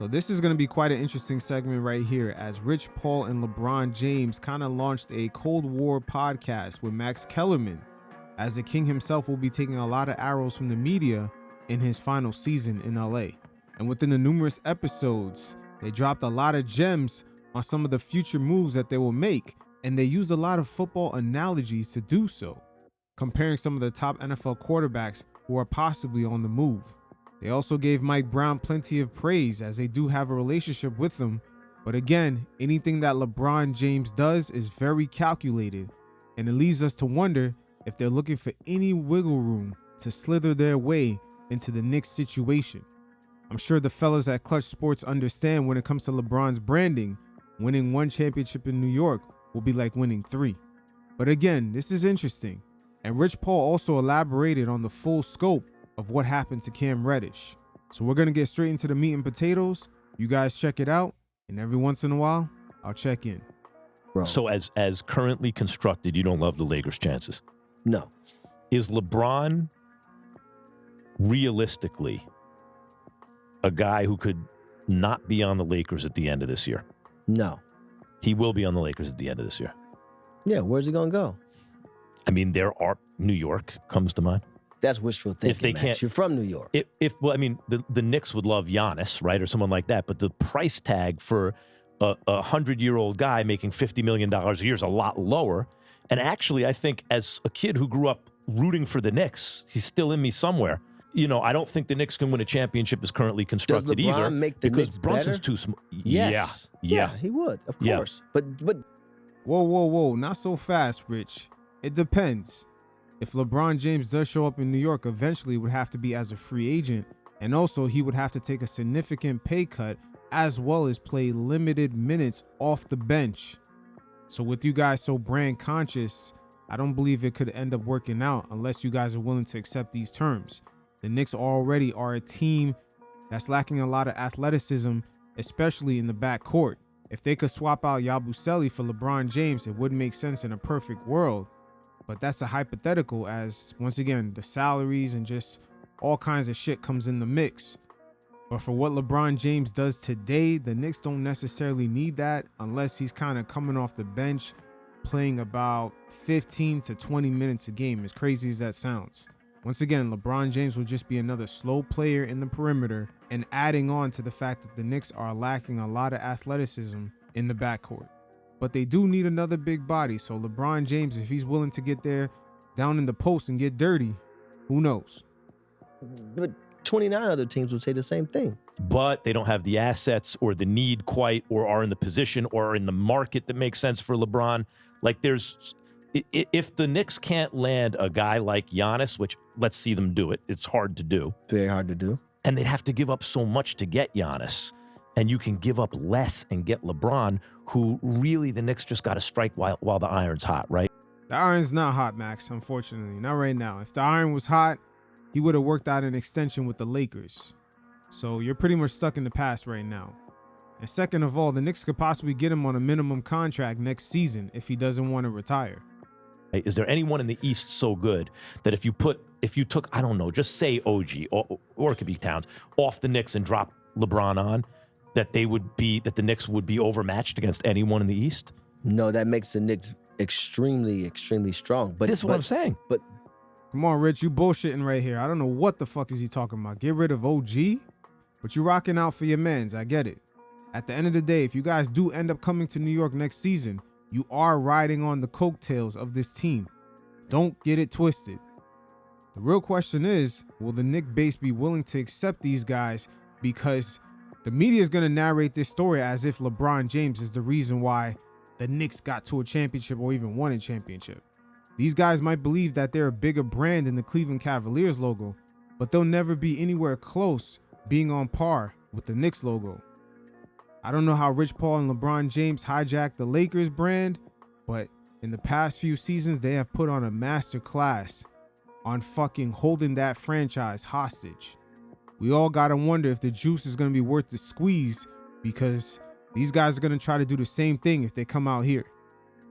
So this is going to be quite an interesting segment right here, as Rich Paul and LeBron James kind of launched a Cold War podcast with Max Kellerman, as the King himself will be taking a lot of arrows from the media in his final season in LA. And within the numerous episodes, they dropped a lot of gems on some of the future moves that they will make, and they used a lot of football analogies to do so, comparing some of the top NFL quarterbacks who are possibly on the move. They also gave Mike Brown plenty of praise, as they do have a relationship with him. But again, anything that LeBron James does is very calculated, and it leads us to wonder if they're looking for any wiggle room to slither their way into the Knicks situation. I'm sure the fellas at Clutch Sports understand when it comes to LeBron's branding, winning 1 championship in New York will be like winning 3. But again, this is interesting. And Rich Paul also elaborated on the full scope of what happened to Cam Reddish. So we're going to get straight into the meat and potatoes. You guys check it out, and every once in a while, I'll check in. Bro. So as currently constructed, you don't love the Lakers' chances? No. Is LeBron realistically a guy who could not be on the Lakers at the end of this year? No. He will be on the Lakers at the end of this year. Yeah, where's he going to go? I mean, New York comes to mind. That's wishful thinking, If they Max. can't- You're from New York. The Knicks would love Giannis, right, or someone like that, but the price tag for a 100-year-old guy making $50 million a year is a lot lower. And actually, I think as a kid who grew up rooting for the Knicks, he's still in me somewhere. You know, I don't think the Knicks can win a championship as currently constructed Does LeBron either, make the because Knicks Brunson's better? too small. Yes. Yeah. He would, of Yeah. course. But Whoa, not so fast, Rich. It depends. If LeBron James does show up in New York, eventually it would have to be as a free agent, and also he would have to take a significant pay cut as well as play limited minutes off the bench. So with you guys so brand conscious, I don't believe it could end up working out unless you guys are willing to accept these terms. The Knicks already are a team that's lacking a lot of athleticism, especially in the backcourt. If they could swap out Yabusele for LeBron James, it would make sense in a perfect world. But that's a hypothetical, as once again, the salaries and just all kinds of shit comes in the mix. But for what LeBron James does today, the Knicks don't necessarily need that unless he's kind of coming off the bench, playing about 15 to 20 minutes a game, as crazy as that sounds. Once again, LeBron James will just be another slow player in the perimeter, and adding on to the fact that the Knicks are lacking a lot of athleticism in the backcourt. But they do need another big body, so LeBron James, if he's willing to get there down in the post and get dirty, who knows? But 29 other teams would say the same thing. But they don't have the assets or the need quite, or are in the position or are in the market that makes sense for LeBron. Like if the Knicks can't land a guy like Giannis, which let's see them do it. It's hard to do. Very hard to do. And they'd have to give up so much to get Giannis. And you can give up less and get LeBron, who really the Knicks just got to strike while the iron's hot, right? The iron's not hot, Max, unfortunately. Not right now. If the iron was hot, he would have worked out an extension with the Lakers. So you're pretty much stuck in the past right now. And second of all, the Knicks could possibly get him on a minimum contract next season if he doesn't want to retire. Is there anyone in the East so good that if you took, I don't know, just say OG, or it could be Towns, off the Knicks and drop LeBron on, that the Knicks would be overmatched against anyone in the East? No, that makes the Knicks extremely, extremely strong. But this is what I'm saying. But come on, Rich, you bullshitting right here. I don't know what the fuck is he talking about. Get rid of OG? But you rocking out for your mans. I get it. At the end of the day, if you guys do end up coming to New York next season, you are riding on the coattails of this team. Don't get it twisted. The real question is, will the Knick base be willing to accept these guys? Because the media is going to narrate this story as if LeBron James is the reason why the Knicks got to a championship or even won a championship. These guys might believe that they're a bigger brand than the Cleveland Cavaliers logo, but they'll never be anywhere close being on par with the Knicks logo. I don't know how Rich Paul and LeBron James hijacked the Lakers brand, but in the past few seasons, they have put on a master class on fucking holding that franchise hostage. We all gotta wonder if the juice is gonna be worth the squeeze, because these guys are gonna try to do the same thing if they come out here.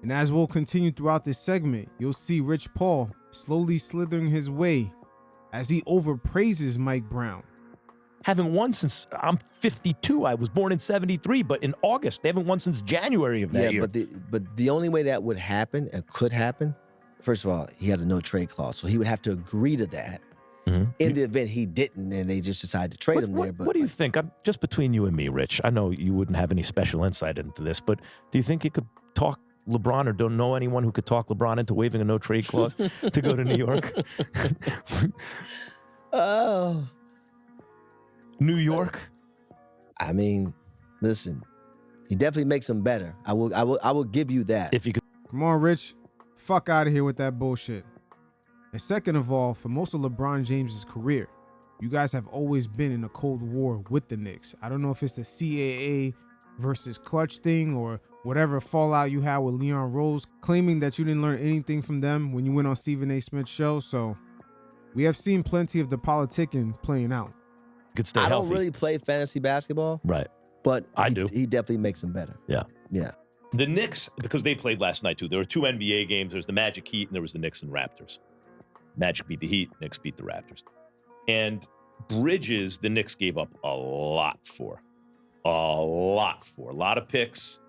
And as we'll continue throughout this segment, you'll see Rich Paul slowly slithering his way as he overpraises Mike Brown. haven't won since I'm 52. I was born in 73, but in August, they haven't won since January of that year. But the only way that would happen and could happen, first of all, he has a no trade clause, so he would have to agree to that. In the event he didn't, and they just decided to trade him there. But what do you think? I'm just between you and me, Rich. I know you wouldn't have any special insight into this, but do you think you could talk LeBron, or don't know anyone who could talk LeBron into waiving a no trade clause to go to New York? Oh, New York. I mean, listen, he definitely makes him better. I will give you that. If you could, Come on, Rich. Fuck out of here with that bullshit. And second of all, for most of LeBron James's career, you guys have always been in a Cold War with the Knicks. I don't know if it's a CAA versus Clutch thing or whatever fallout you had with Leon Rose, claiming that you didn't learn anything from them when you went on Stephen A. Smith's show. So we have seen plenty of the politicking playing out. could stay I healthy. don't really play fantasy basketball, Right. but I do. He definitely makes him better. Yeah. Yeah. The Knicks, because they played last night too, there were two NBA games. There's the Magic Heat and there was the Knicks and Raptors. Magic beat the Heat, Knicks beat the Raptors. And Bridges, the Knicks gave up a lot for. A lot of picks.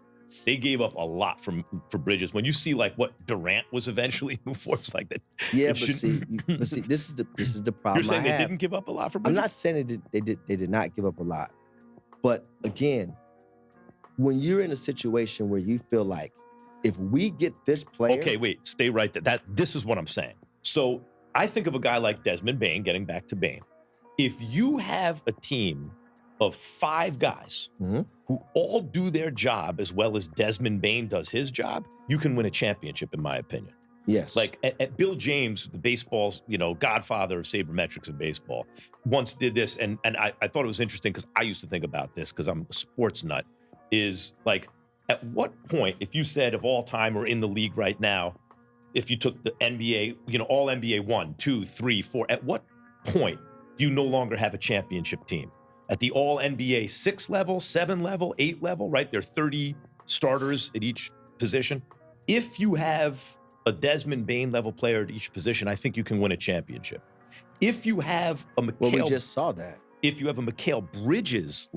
They gave up a lot for Bridges. When you see like what Durant was eventually moved for, it's like that. Yeah, but see, this is the problem. You're saying I they have. didn't give up a lot for I'm Bridges? not saying they did not give up a lot, but again, when you're in a situation where you feel like if we get this player, Okay, wait, stay right there. This is what I'm saying. So I think of a guy like Desmond Bane, getting back to Bane. If you have a team of 5 guys Mhm. who all do their job as well as Desmond Bane does his job, you can win a championship, in my opinion. yes, Like at Bill James, the baseball's, godfather of sabermetrics in baseball, once did this, and I thought it was interesting because I used to think about this because I'm a sports nut, is like, at what point, if you said of all time or in the league right now, if you took the NBA, all NBA 1, 2, 3, 4, at what point do you no longer have a championship team? At the all NBA 6 level, 7 level, 8 level, right? There are 30 starters at each position. If you have a Desmond Bane level player at each position, I think you can win a championship. If you have a Mikal, well, we just saw that. if you have a Mikal Bridges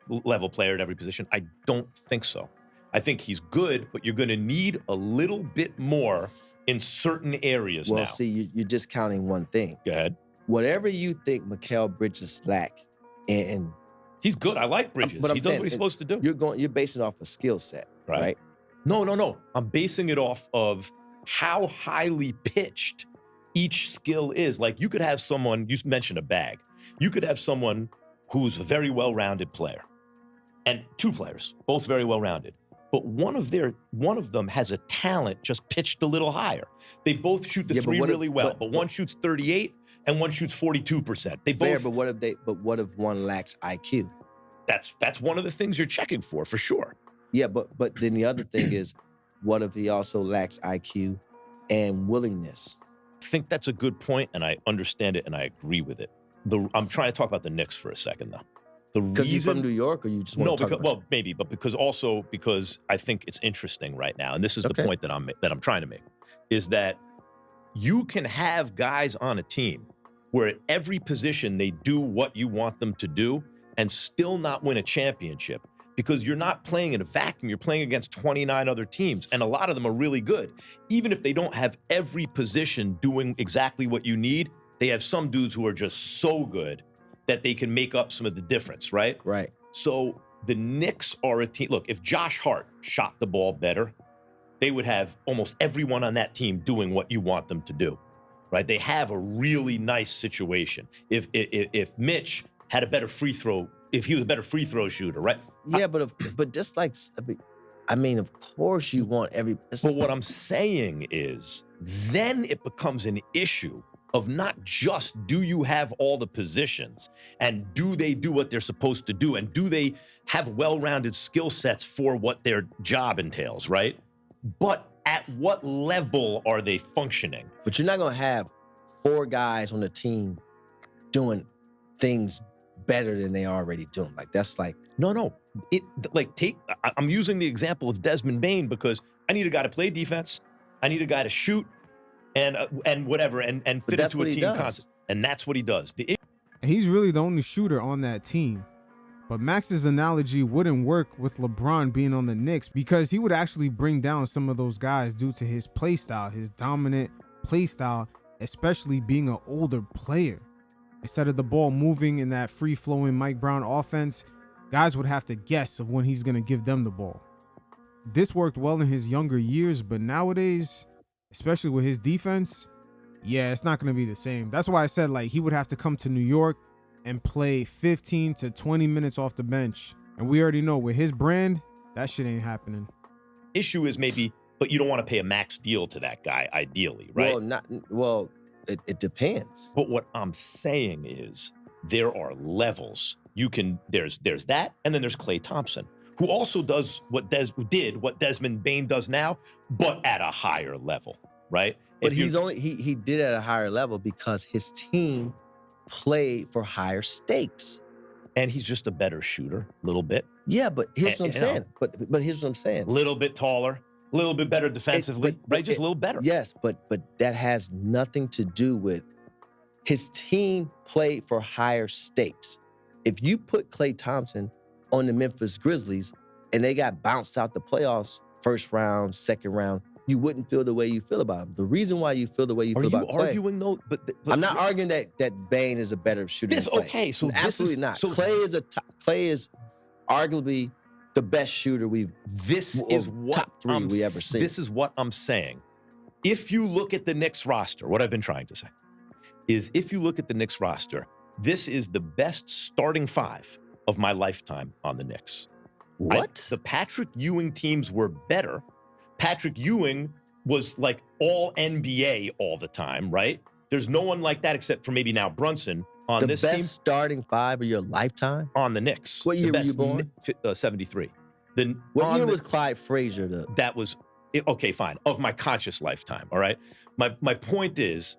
level player at every position, I don't think so. I think he's good, but you're going to need a little bit more in certain areas Well, now. see, you're discounting one thing. Go ahead. Whatever you think Mikal Bridges lack, and He's good. I like Bridges. but I'm He does saying, what he's supposed to do. you're basing it off a skill set, Right. right? No. I'm basing it off of how highly pitched each skill is. Like you could have someone, you mentioned a bag. You could have someone who's a very well-rounded player and 2 players, both very well-rounded. But one of them has a talent just pitched a little higher. They both shoot the Yeah, but 3 what if- really well, but one shoots 38 and one shoots 42%. They Fair, both. but what if one lacks IQ? That's one of the things you're checking for sure. Yeah, but then the other thing is, what if he also lacks IQ and willingness? I think that's a good point, and I understand it, and I agree with it. I'm trying to talk about the Knicks for a second, though. The Because you're from reason, New York, or you just no, want to talk because, about well, maybe, but because I think it's interesting right now, and this is the Okay. point that I'm trying to make, is that you can have guys on a team where at every position they do what you want them to do and still not win a championship because you're not playing in a vacuum. You're playing against 29 other teams, and a lot of them are really good. Even if they don't have every position doing exactly what you need, they have some dudes who are just so good that they can make up some of the difference, right? Right. So the Knicks are a team. Look, if Josh Hart shot the ball better, they would have almost everyone on that team doing what you want them to do, right? They have a really nice situation. If Mitch had a better free throw, if he was a better free throw shooter, right? Yeah, but just like, I mean, of course you want every. But what I'm saying is, then it becomes an issue of not just do you have all the positions and do they do what they're supposed to do and do they have well-rounded skill sets for what their job entails, right? But at what level are they functioning? But you're not gonna have 4 guys on the team doing things better than they already doing. Like that's like No. I'm using the example of Desmond Bane because I need a guy to play defense. I need a guy to shoot and whatever and fit that's into what a he team does. concept. And that's what he does. and he's really the only shooter on that team. But Max's analogy wouldn't work with LeBron being on the Knicks because he would actually bring down some of those guys due to his play style, his dominant play style, especially being an older player. Instead of the ball moving in that free-flowing Mike Brown offense, guys would have to guess of when he's going to give them the ball. This worked well in his younger years, but nowadays, especially with his defense, yeah, it's not going to be the same. That's why I said like he would have to come to New York and play 15 to 20 minutes off the bench. And we already know with his brand, that shit ain't happening. Issue is maybe, but you don't want to pay a max deal to that guy, ideally, right? It depends. But what I'm saying is there are levels. There's that, and then there's Klay Thompson, who also does what Desmond Bane does now, but at a higher level, right? But he did it at a higher level because his team played for higher stakes. And he's just a better shooter, a little bit. Yeah, but here's what I'm saying. But here's what I'm saying. A little bit taller, a little bit better defensively, right? Just a little better. Yes, but that has nothing to do with his team played for higher stakes. If you put Klay Thompson on the Memphis Grizzlies and they got bounced out the playoffs, first round, second round, you wouldn't feel the way you feel about him. The reason why you feel the way you feel about Klay. Are you arguing though? But I'm not arguing that Bane is a better shooter than Klay. Okay, so absolutely not. Klay is arguably the best shooter top three we ever seen. This is what I'm saying. If you look at the Knicks roster, what I've been trying to say is if you look at the Knicks roster, this is the best starting five of my lifetime on the Knicks. What? The Patrick Ewing teams were better. Patrick Ewing was like all NBA all the time, right? There's no one like that except for maybe now Brunson on this team. The best starting five of your lifetime? On the Knicks. What year were you born? 73. What year was Clyde Frazier? That was, okay, fine, of my conscious lifetime, all right? My point is,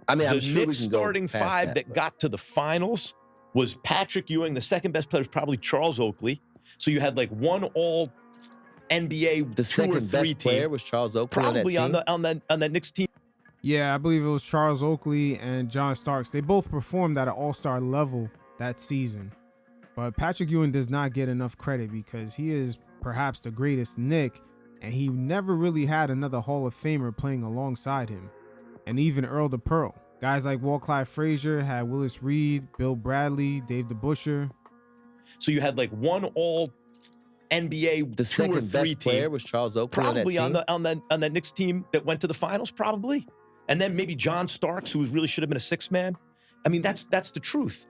I'm sure the Knicks we can go starting past five that got to the finals was Patrick Ewing. The second best player was probably Charles Oakley. So you had like one all NBA the second best team. Player was Charles Oakley probably on that Knicks team. Yeah, I believe it was Charles Oakley and John Starks. They both performed at an all-star level that season. But Patrick Ewing does not get enough credit because he is perhaps the greatest Knick, and he never really had another Hall of Famer playing alongside him. And even Earl the Pearl. Guys like Walt Clyde Frazier had Willis Reed, Bill Bradley, Dave DeBusschere. So you had like one all NBA the second best player was Charles Oakley probably on that Knicks team that went to the finals, probably. And then maybe John Starks, who really should have been a sixth man. I mean, that's the truth.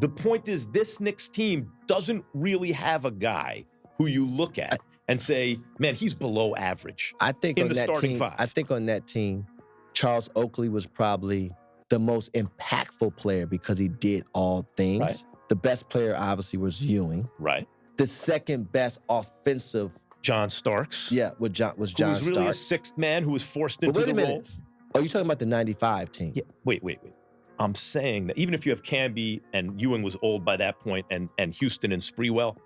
The point is, this Knicks team doesn't really have a guy who you look at and say, man, he's below average. I think in on the that starting team, five. I think on that team, Charles Oakley was probably the most impactful player because he did all things. Right. The best player obviously was Ewing. Right. The second best offensive, John Starks. yeah, was John Who was Starks. really a sixth man who was forced into wait a the minute. role. Oh, you're talking about the 95 team. Yeah, wait. I'm saying that even if you have Camby and Ewing was old by that point and Houston and Sprewell,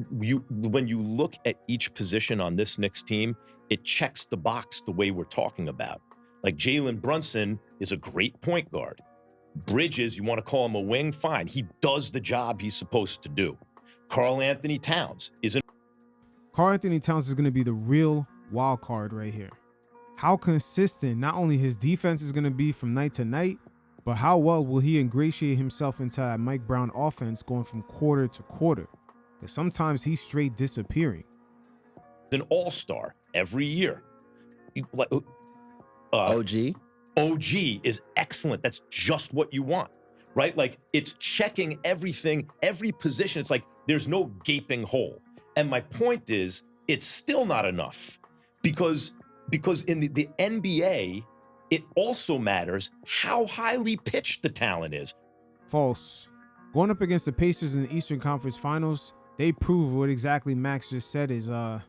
when you look at each position on this Knicks team, it checks the box the way we're talking about. Like Jalen Brunson is a great point guard. Bridges, you want to call him a wing? Fine. He does the job he's supposed to do. Karl Anthony Towns is Karl Anthony Towns is going to be the real wild card right here. How consistent not only his defense is going to be from night to night, but how well will he ingratiate himself into that Mike Brown offense going from quarter to quarter? Because sometimes he's straight disappearing. an all-star every year. OG is excellent. That's just what you want, right? Like, it's checking everything, every position. It's like there's no gaping hole. And my point is, it's still not enough because in the NBA, it also matters how highly pitched the talent is. False. Going up against the Pacers in the Eastern Conference Finals, they prove what exactly Max just said is no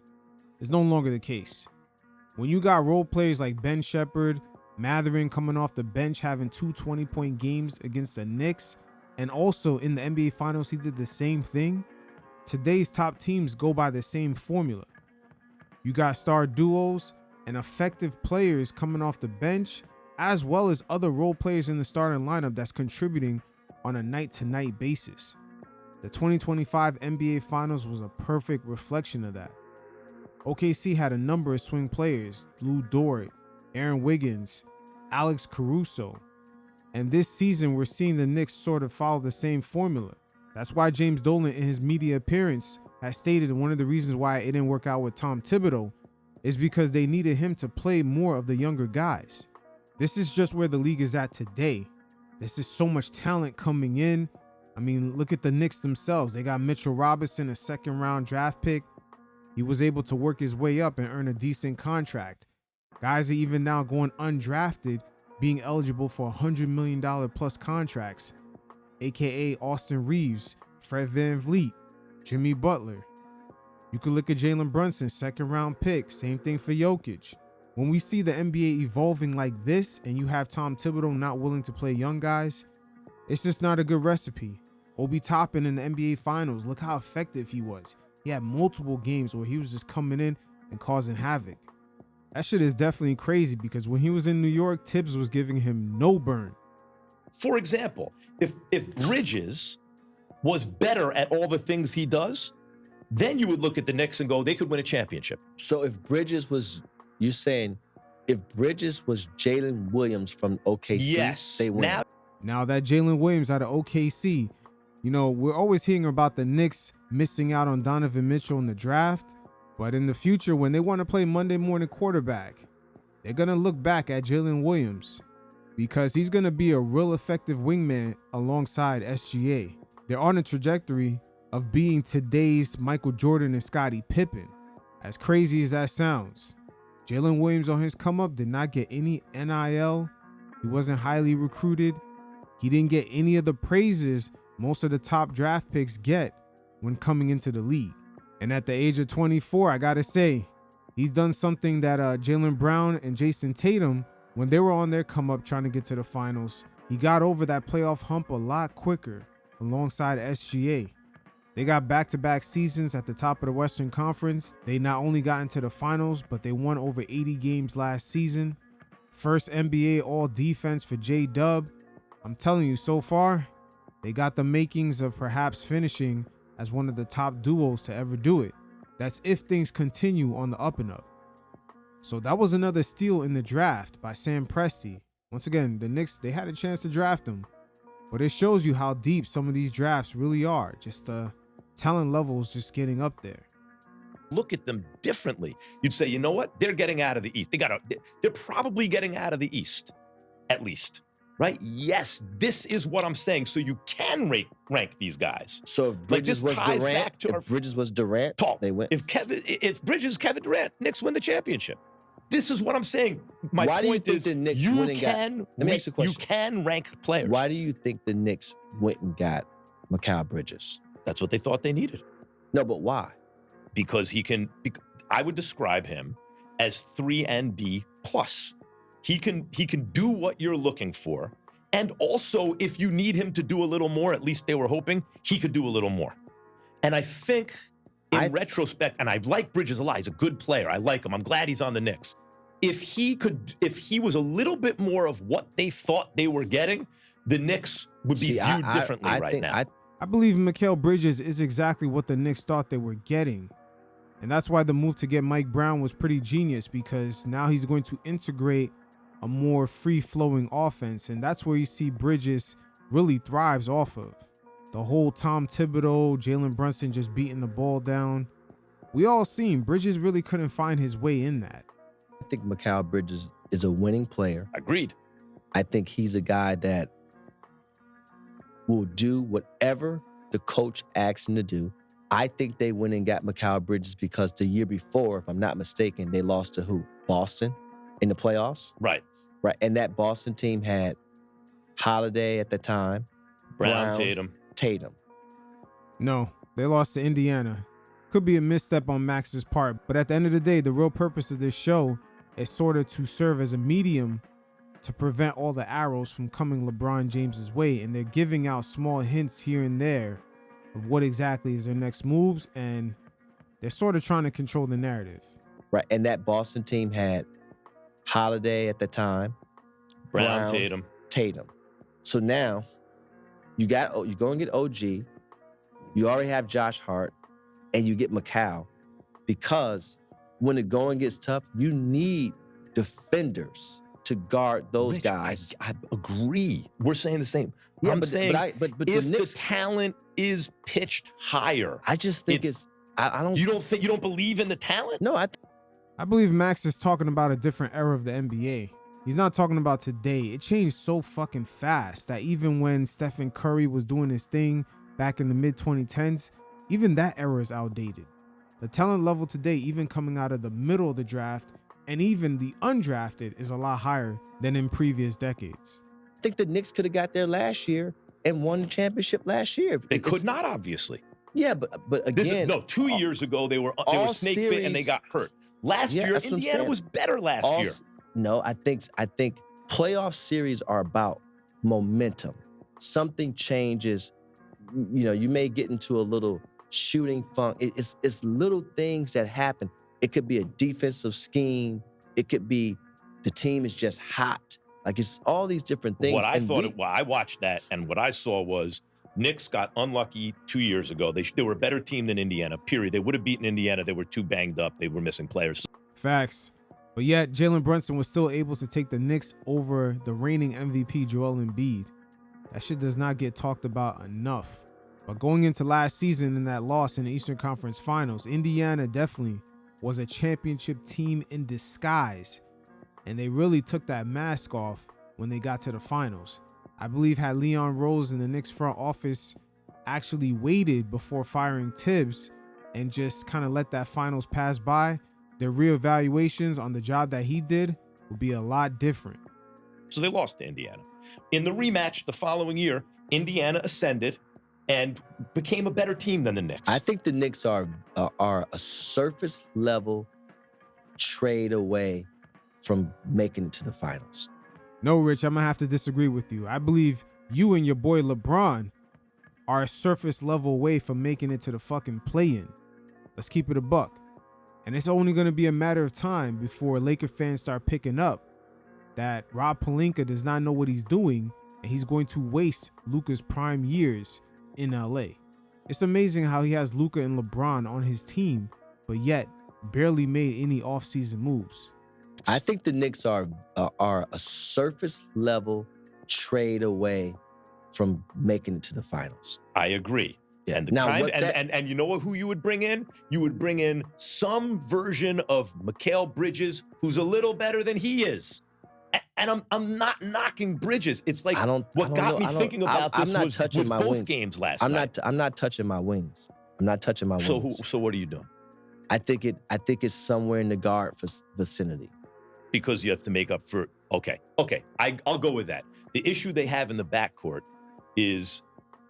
longer the case. When you got role players like Ben Shepherd, Mathurin coming off the bench having 2 20-point games against the Knicks, and also in the NBA Finals he did the same thing, today's top teams go by the same formula. You got star duos and effective players coming off the bench, as well as other role players in the starting lineup that's contributing on a night-to-night basis. The 2025 NBA Finals was a perfect reflection of that. OKC had a number of swing players: Lou Dort, Aaron Wiggins, Alex Caruso. And this season, we're seeing the Knicks sort of follow the same formula. That's why James Dolan, in his media appearance, has stated one of the reasons why it didn't work out with Tom Thibodeau is because they needed him to play more of the younger guys. This is just where the league is at today. There's just so much talent coming in. I mean, look at the Knicks themselves. They got Mitchell Robinson, a second-round draft pick. He was able to work his way up and earn a decent contract. Guys are even now going undrafted, being eligible for $100 million plus contracts, aka Austin Reeves, Fred VanVleet, Jimmy Butler. You could look at Jalen Brunson, second-round pick. Same thing for Jokic. When we see the NBA evolving like this and you have Tom Thibodeau not willing to play young guys, it's just not a good recipe. Obi Toppin in the NBA Finals, look how effective he was. He had multiple games where he was just coming in and causing havoc. That shit is definitely crazy because when he was in New York, Tibbs was giving him no burn. For example, if Bridges was better at all the things he does, then you would look at the Knicks and go, they could win a championship. So if Bridges was, you're saying, if Bridges was Jalen Williams from OKC, yes, they win. Now that Jalen Williams out of OKC, you know, we're always hearing about the Knicks missing out on Donovan Mitchell in the draft, but in the future, when they want to play Monday morning quarterback, they're going to look back at Jalen Williams because he's going to be a real effective wingman alongside SGA. They're on a trajectory of being today's Michael Jordan and Scottie Pippen. As crazy as that sounds, Jalen Williams on his come up did not get any NIL. He wasn't highly recruited. He didn't get any of the praises most of the top draft picks get when coming into the league. And at the age of 24, I gotta say, he's done something that Jaylen Brown and Jason Tatum, when they were on their come up trying to get to the finals, he got over that playoff hump a lot quicker alongside SGA. They got back-to-back seasons at the top of the Western Conference. They not only got into the finals, but they won over 80 games last season. First NBA All-Defense for J-Dub. I'm telling you, so far, they got the makings of perhaps finishing as one of the top duos to ever do it. That's if things continue on the up and up. So that was another steal in the draft by Sam Presti. Once again, the Knicks, they had a chance to draft him. But it shows you how deep some of these drafts really are. Just talent levels just getting up there. Look at them differently. You'd say, you know what? They're getting out of the East. They're probably getting out of the East, at least. Right? Yes, this is what I'm saying. So you can rank these guys. So if Bridges was Durant, Bridges was Durant, they win. If Bridges, Kevin Durant, Knicks win the championship. This is what I'm saying. My Why point do you think is, the Knicks you went and can. Let me ask you a question. You can rank players. Why do you think the Knicks went and got Mikal Bridges? That's what they thought they needed. No, but why? Because he can. I would describe him as 3 and B plus. He can do what you're looking for. And also, if you need him to do a little more, at least they were hoping, he could do a little more. And I think in retrospect, and I like Bridges a lot, he's a good player. I like him. I'm glad he's on the Knicks. If he was a little bit more of what they thought they were getting, the Knicks would be viewed differently right now. I believe Mikal Bridges is exactly what the Knicks thought they were getting. And that's why the move to get Mike Brown was pretty genius, because now he's going to integrate a more free-flowing offense, and that's where you see Bridges really thrives off of. The whole Tom Thibodeau, Jalen Brunson just beating the ball down. We all seen Bridges really couldn't find his way in that. I think Mikal Bridges is a winning player. Agreed. I think he's a guy that will do whatever the coach asks him to do. I think they went and got Mikal Bridges because the year before, if I'm not mistaken, they lost to who? Boston in the playoffs? Right. And that Boston team had Holiday at the time. Brown, Tatum. No, they lost to Indiana. Could be a misstep on Max's part, but at the end of the day, the real purpose of this show is sort of to serve as a medium to prevent all the arrows from coming LeBron James's way, and they're giving out small hints here and there of what exactly is their next moves, and they're sort of trying to control the narrative. Right, and that Boston team had Holiday at the time. Brown, Tatum. So now, You go and get OG. You already have Josh Hart, and you get Mikal, because when the going gets tough, you need defenders to guard those Rich, guys. I agree. We're saying the same. Yeah, I'm but saying the if Knicks, the talent is pitched higher, I just think I don't. You don't believe in the talent? No, I believe Max is talking about a different era of the NBA. He's not talking about today. It changed so fucking fast that even when Stephen Curry was doing his thing back in the mid-2010s, even that era is outdated. The talent level today, even coming out of the middle of the draft and even the undrafted, is a lot higher than in previous decades. I think the Knicks could have got there last year and won the championship last year. They could not, obviously. Yeah, but again, 2 years ago they were snake bit and they got hurt. Last year Indiana was better last year. No, I think playoff series are about momentum. Something changes. You may get into a little shooting funk. It's little things that happen. It could be a defensive scheme. It could be the team is just hot. Like, it's all these different things. I watched that, and what I saw was Knicks got unlucky 2 years ago. They were a better team than Indiana, period. They would have beaten Indiana. They were too banged up. They were missing players. Facts. But yet, Jalen Brunson was still able to take the Knicks over the reigning MVP, Joel Embiid. That shit does not get talked about enough. But going into last season in that loss in the Eastern Conference Finals, Indiana definitely was a championship team in disguise. And they really took that mask off when they got to the finals. I believe had Leon Rose in the Knicks front office actually waited before firing Tibbs and just kind of let that finals pass by, their reevaluations on the job that he did would be a lot different. So they lost to Indiana. In the rematch the following year, Indiana ascended and became a better team than the Knicks. I think the Knicks are a surface level trade away from making it to the finals. No, Rich, I'm gonna have to disagree with you. I believe you and your boy LeBron are a surface level away from making it to the fucking play-in. Let's keep it a buck. And it's only going to be a matter of time before Laker fans start picking up that Rob Pelinka does not know what he's doing, and he's going to waste Luka's prime years in LA. It's amazing how he has Luka and LeBron on his team, but yet barely made any offseason moves. I think the Knicks are a surface level trade away from making it to the finals. I agree. Yeah. And now, and you know who you would bring in? You would bring in some version of Mikal Bridges who's a little better than he is. And I'm not knocking Bridges. It's like what got me thinking about this was both games last night. I'm not touching my wings. I'm not touching my wings. So what are you doing? I think it's somewhere in the guard vicinity. Because you have to make up for okay. I'll go with that. The issue they have in the backcourt is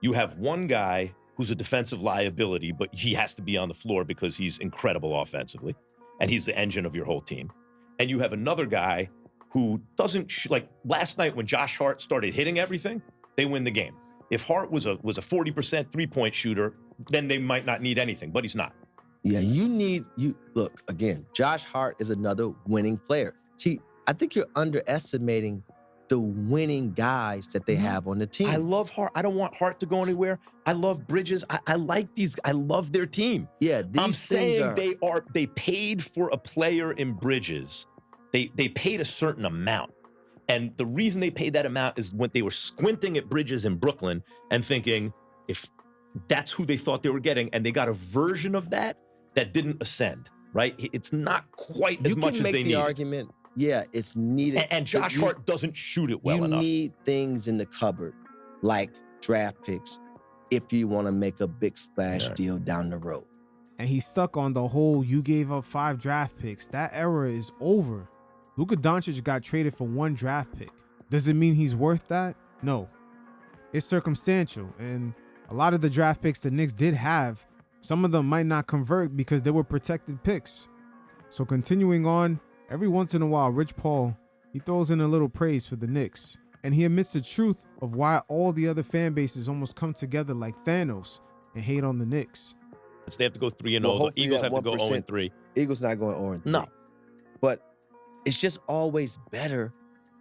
you have one guy who's a defensive liability, but he has to be on the floor because he's incredible offensively, and he's the engine of your whole team. And you have another guy who doesn't like last night when Josh Hart started hitting everything, they win the game. If Hart was a 40% three-point shooter, then they might not need anything, but he's not. Yeah, look, again, Josh Hart is another winning player. See, I think you're underestimating the winning guys that they have on the team. I love Hart. I don't want Hart to go anywhere. I love Bridges. I like these. I love their team. Yeah, I'm saying they paid for a player in Bridges. They paid a certain amount. And the reason they paid that amount is when they were squinting at Bridges in Brooklyn and thinking if that's who they thought they were getting, and they got a version of that didn't ascend, right? It's not quite as much as they need. You can make the argument. Yeah, it's needed. And Josh Hart doesn't shoot it well enough. You need things in the cupboard like draft picks if you want to make a big splash deal down the road. And he's stuck on the whole you gave up 5 draft picks. That era is over. Luka Doncic got traded for 1 draft pick. Does it mean he's worth that? No. It's circumstantial. And a lot of the draft picks the Knicks did have, some of them might not convert because they were protected picks. So continuing on, every once in a while, Rich Paul, he throws in a little praise for the Knicks. And he admits the truth of why all the other fan bases almost come together like Thanos and hate on the Knicks. They have to go 3-0. The Eagles have to go 0-3. Eagles not going 0-3. No. But it's just always better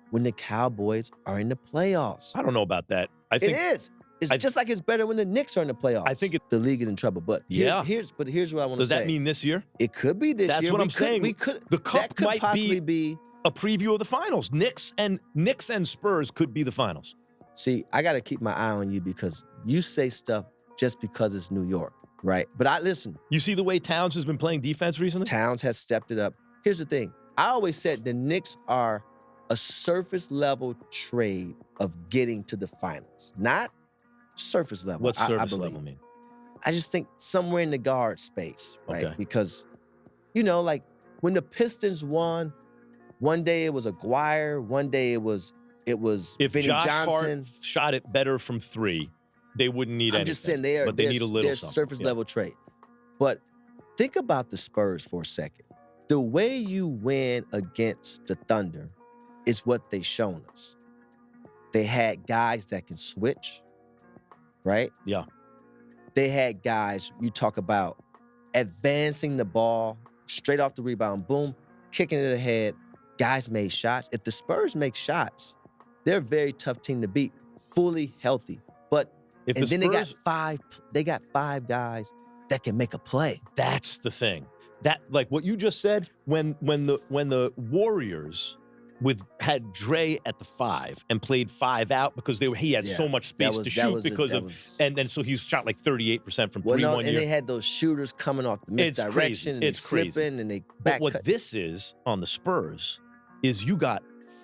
when the Cowboys are in the playoffs. I don't know about that. I think it is. It's just like it's better when the Knicks are in the playoffs. I think the league is in trouble. But here's what I want to say. Does that mean this year? It could be this year. That's what I'm saying. The cup might possibly be a preview of the finals. Knicks and Spurs could be the finals. See, I got to keep my eye on you because you say stuff just because it's New York, right? But listen. You see the way Towns has been playing defense recently? Towns has stepped it up. Here's the thing. I always said the Knicks are a surface level trade of getting to the finals, not surface level. What's surface I level mean? I just think somewhere in the guard space, right? Okay. Because, like when the Pistons won, one day it was Aguirre, one day it was if Vinny Josh Johnson. Hart shot it better from 3, they wouldn't need anything. I'm just saying but they need a little something. Surface level trade. But think about the Spurs for a second. The way you win against the Thunder is what they shown us. They had guys that can switch, right? Yeah. They had guys, you talk about advancing the ball, straight off the rebound, boom, kicking it ahead. Guys made shots. If the Spurs make shots, they're a very tough team to beat, fully healthy. But they got five guys that can make a play. That's the thing. That, like what you just said, when the Warriors had Dre at the 5 and played 5 out because he had so much space to shoot and then so he shot like 38% from 3 1 year. And they had those shooters coming off the misdirection and slipping and they back. But what this is on the Spurs is you got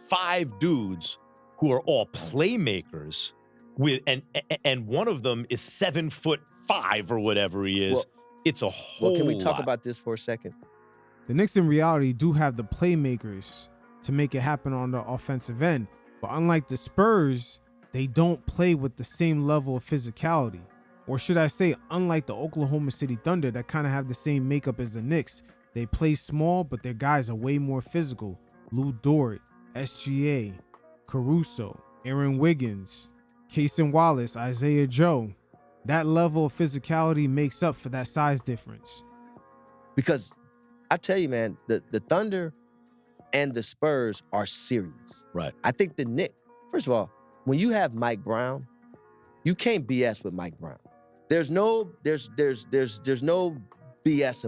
5 dudes who are all playmakers and one of them is 7'5" or whatever he is. It's a whole can we talk lot. about this for a second? The Knicks in reality do have the playmakers to make it happen on the offensive end. But unlike the Spurs, they don't play with the same level of physicality. Or should I say, unlike the Oklahoma City Thunder that kind of have the same makeup as the Knicks. They play small, but their guys are way more physical. Lou Dort, SGA, Caruso, Aaron Wiggins, Cason Wallace, Isaiah Joe. That level of physicality makes up for that size difference. Because I tell you, man, the Thunder and the Spurs are serious. Right. I think the Knicks, first of all, when you have Mike Brown, you can't BS with Mike Brown. There's no BSing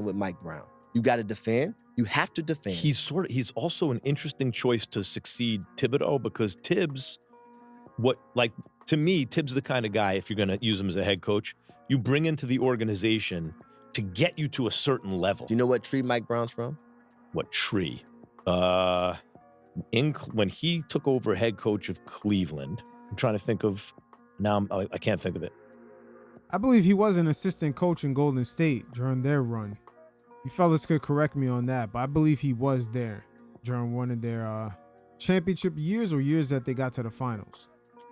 with Mike Brown. You got to defend. You have to defend. He's also an interesting choice to succeed Thibodeau because Tibbs, to me, Tibbs is the kind of guy, if you're going to use him as a head coach, you bring into the organization to get you to a certain level. Do you know what tree Mike Brown's from? What tree? When he took over head coach of Cleveland, I'm trying to think of, I can't think of it. I believe he was an assistant coach in Golden State during their run. You fellas could correct me on that, but I believe he was there during one of their championship years or years that they got to the finals.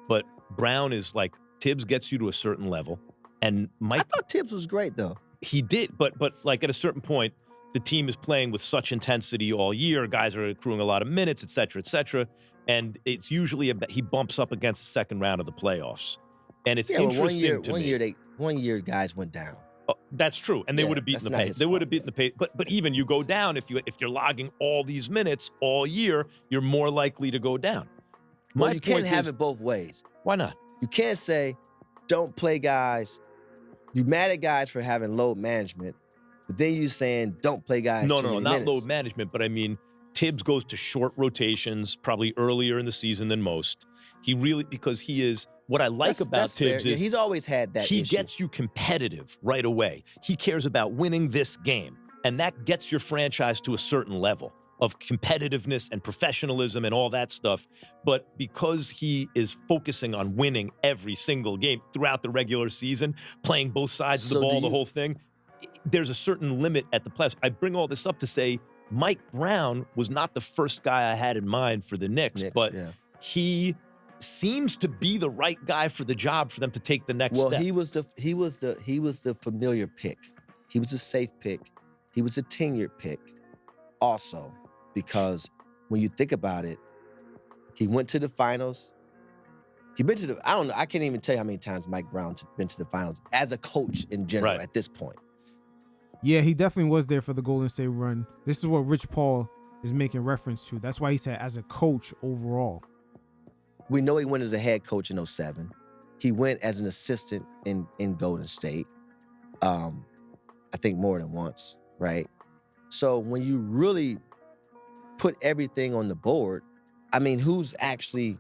But Brown is like, Tibbs gets you to a certain level, and Mike. I thought Tibbs was great though. He did, but like at a certain point, the team is playing with such intensity all year. Guys are accruing a lot of minutes, et cetera, and it's usually he bumps up against the second round of the playoffs, and it's interesting to me. One year guys went down. That's true, and they would have beaten the pace. They would have beaten the pace, but even you go down if you're logging all these minutes all year, you're more likely to go down. Well, you can't have it both ways. Why not? You can't say, don't play guys. You mad at guys for having load management, but then you saying don't play guys. No, not not load management, but I mean, Tibbs goes to short rotations probably earlier in the season than most. He really, because he is, what I like about Tibbs is he's always had that he issue. Gets you competitive right away. He cares about winning this game, and that gets your franchise to a certain level of competitiveness and professionalism and all that stuff. But because he is focusing on winning every single game throughout the regular season, playing both sides of the ball, the whole thing, there's a certain limit at the playoffs. I bring all this up to say Mike Brown was not the first guy I had in mind for the Knicks, but he seems to be the right guy for the job for them to take the next step. Well, he was the familiar pick. He was a safe pick. He was a tenured pick also. Because when you think about it, he went to the finals. He been to the, I don't know, I can't even tell you how many times Mike Brown's been to the finals as a coach in general at this point. Yeah, he definitely was there for the Golden State run. This is what Rich Paul is making reference to. That's why he said as a coach overall. We know he went as a head coach in 2007. He went as an assistant in Golden State. I think more than once, right? So when you really put everything on the board, I mean, who's actually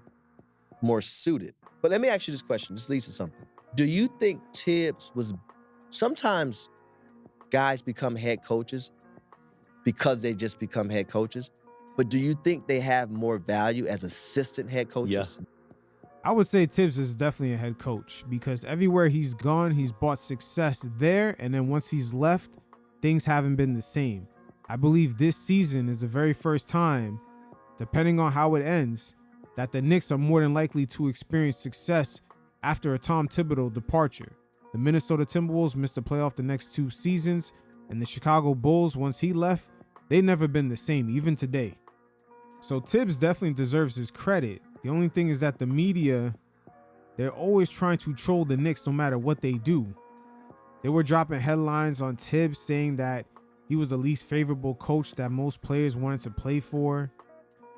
more suited? But let me ask you this question. This leads to something. Do you think Tibbs was... Sometimes guys become head coaches because they just become head coaches, but do you think they have more value as assistant head coaches? Yeah. I would say Tibbs is definitely a head coach because everywhere he's gone, he's brought success there. And then once he's left, things haven't been the same. I believe this season is the very first time, depending on how it ends, that the Knicks are more than likely to experience success after a Tom Thibodeau departure. The Minnesota Timberwolves missed the playoff the next 2 seasons, and the Chicago Bulls, once he left, they've never been the same, even today. So Tibbs definitely deserves his credit. The only thing is that the media, they're always trying to troll the Knicks no matter what they do. They were dropping headlines on Tibbs saying that he was the least favorable coach that most players wanted to play for.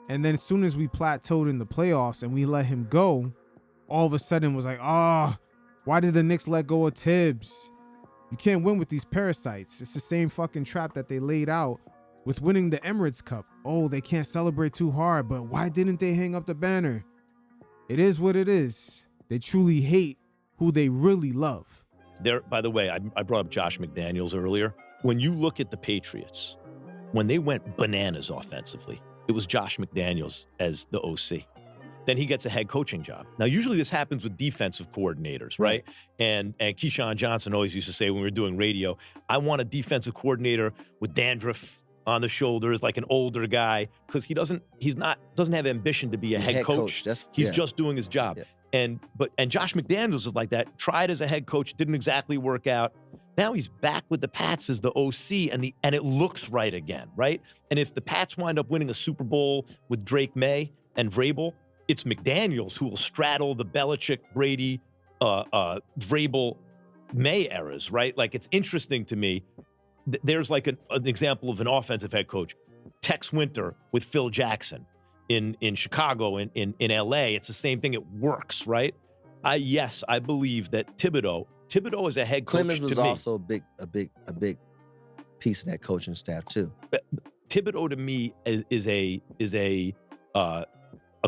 And then as soon as we plateaued in the playoffs and we let him go, all of a sudden was like, why did the Knicks let go of Tibbs? You can't win with these parasites. It's the same fucking trap that they laid out with winning the Emirates Cup. Oh, they can't celebrate too hard, but why didn't they hang up the banner? It is what it is. They truly hate who they really love. There, by the way, I brought up Josh McDaniels earlier. When you look at the Patriots, when they went bananas offensively, it was Josh McDaniels as the OC. Then he gets a head coaching job. Now, usually this happens with defensive coordinators, right? And Keyshawn Johnson always used to say when we were doing radio, I want a defensive coordinator with dandruff on the shoulders, like an older guy, because he doesn't have ambition to be a head coach. He's just doing his job. Yeah. And Josh McDaniels is like that. Tried as a head coach, didn't exactly work out. Now he's back with the Pats as the OC, and it looks right again, right? And if the Pats wind up winning a Super Bowl with Drake May and Vrabel, it's McDaniels who will straddle the Belichick, Brady, Vrabel, May eras, right? Like, it's interesting to me. There's like an example of an offensive head coach, Tex Winter with Phil Jackson in Chicago, in LA. It's the same thing. It works, right? I believe that Thibodeau as a head coach, Clemens was to me, also a big piece of that coaching staff too. Thibodeau to me is a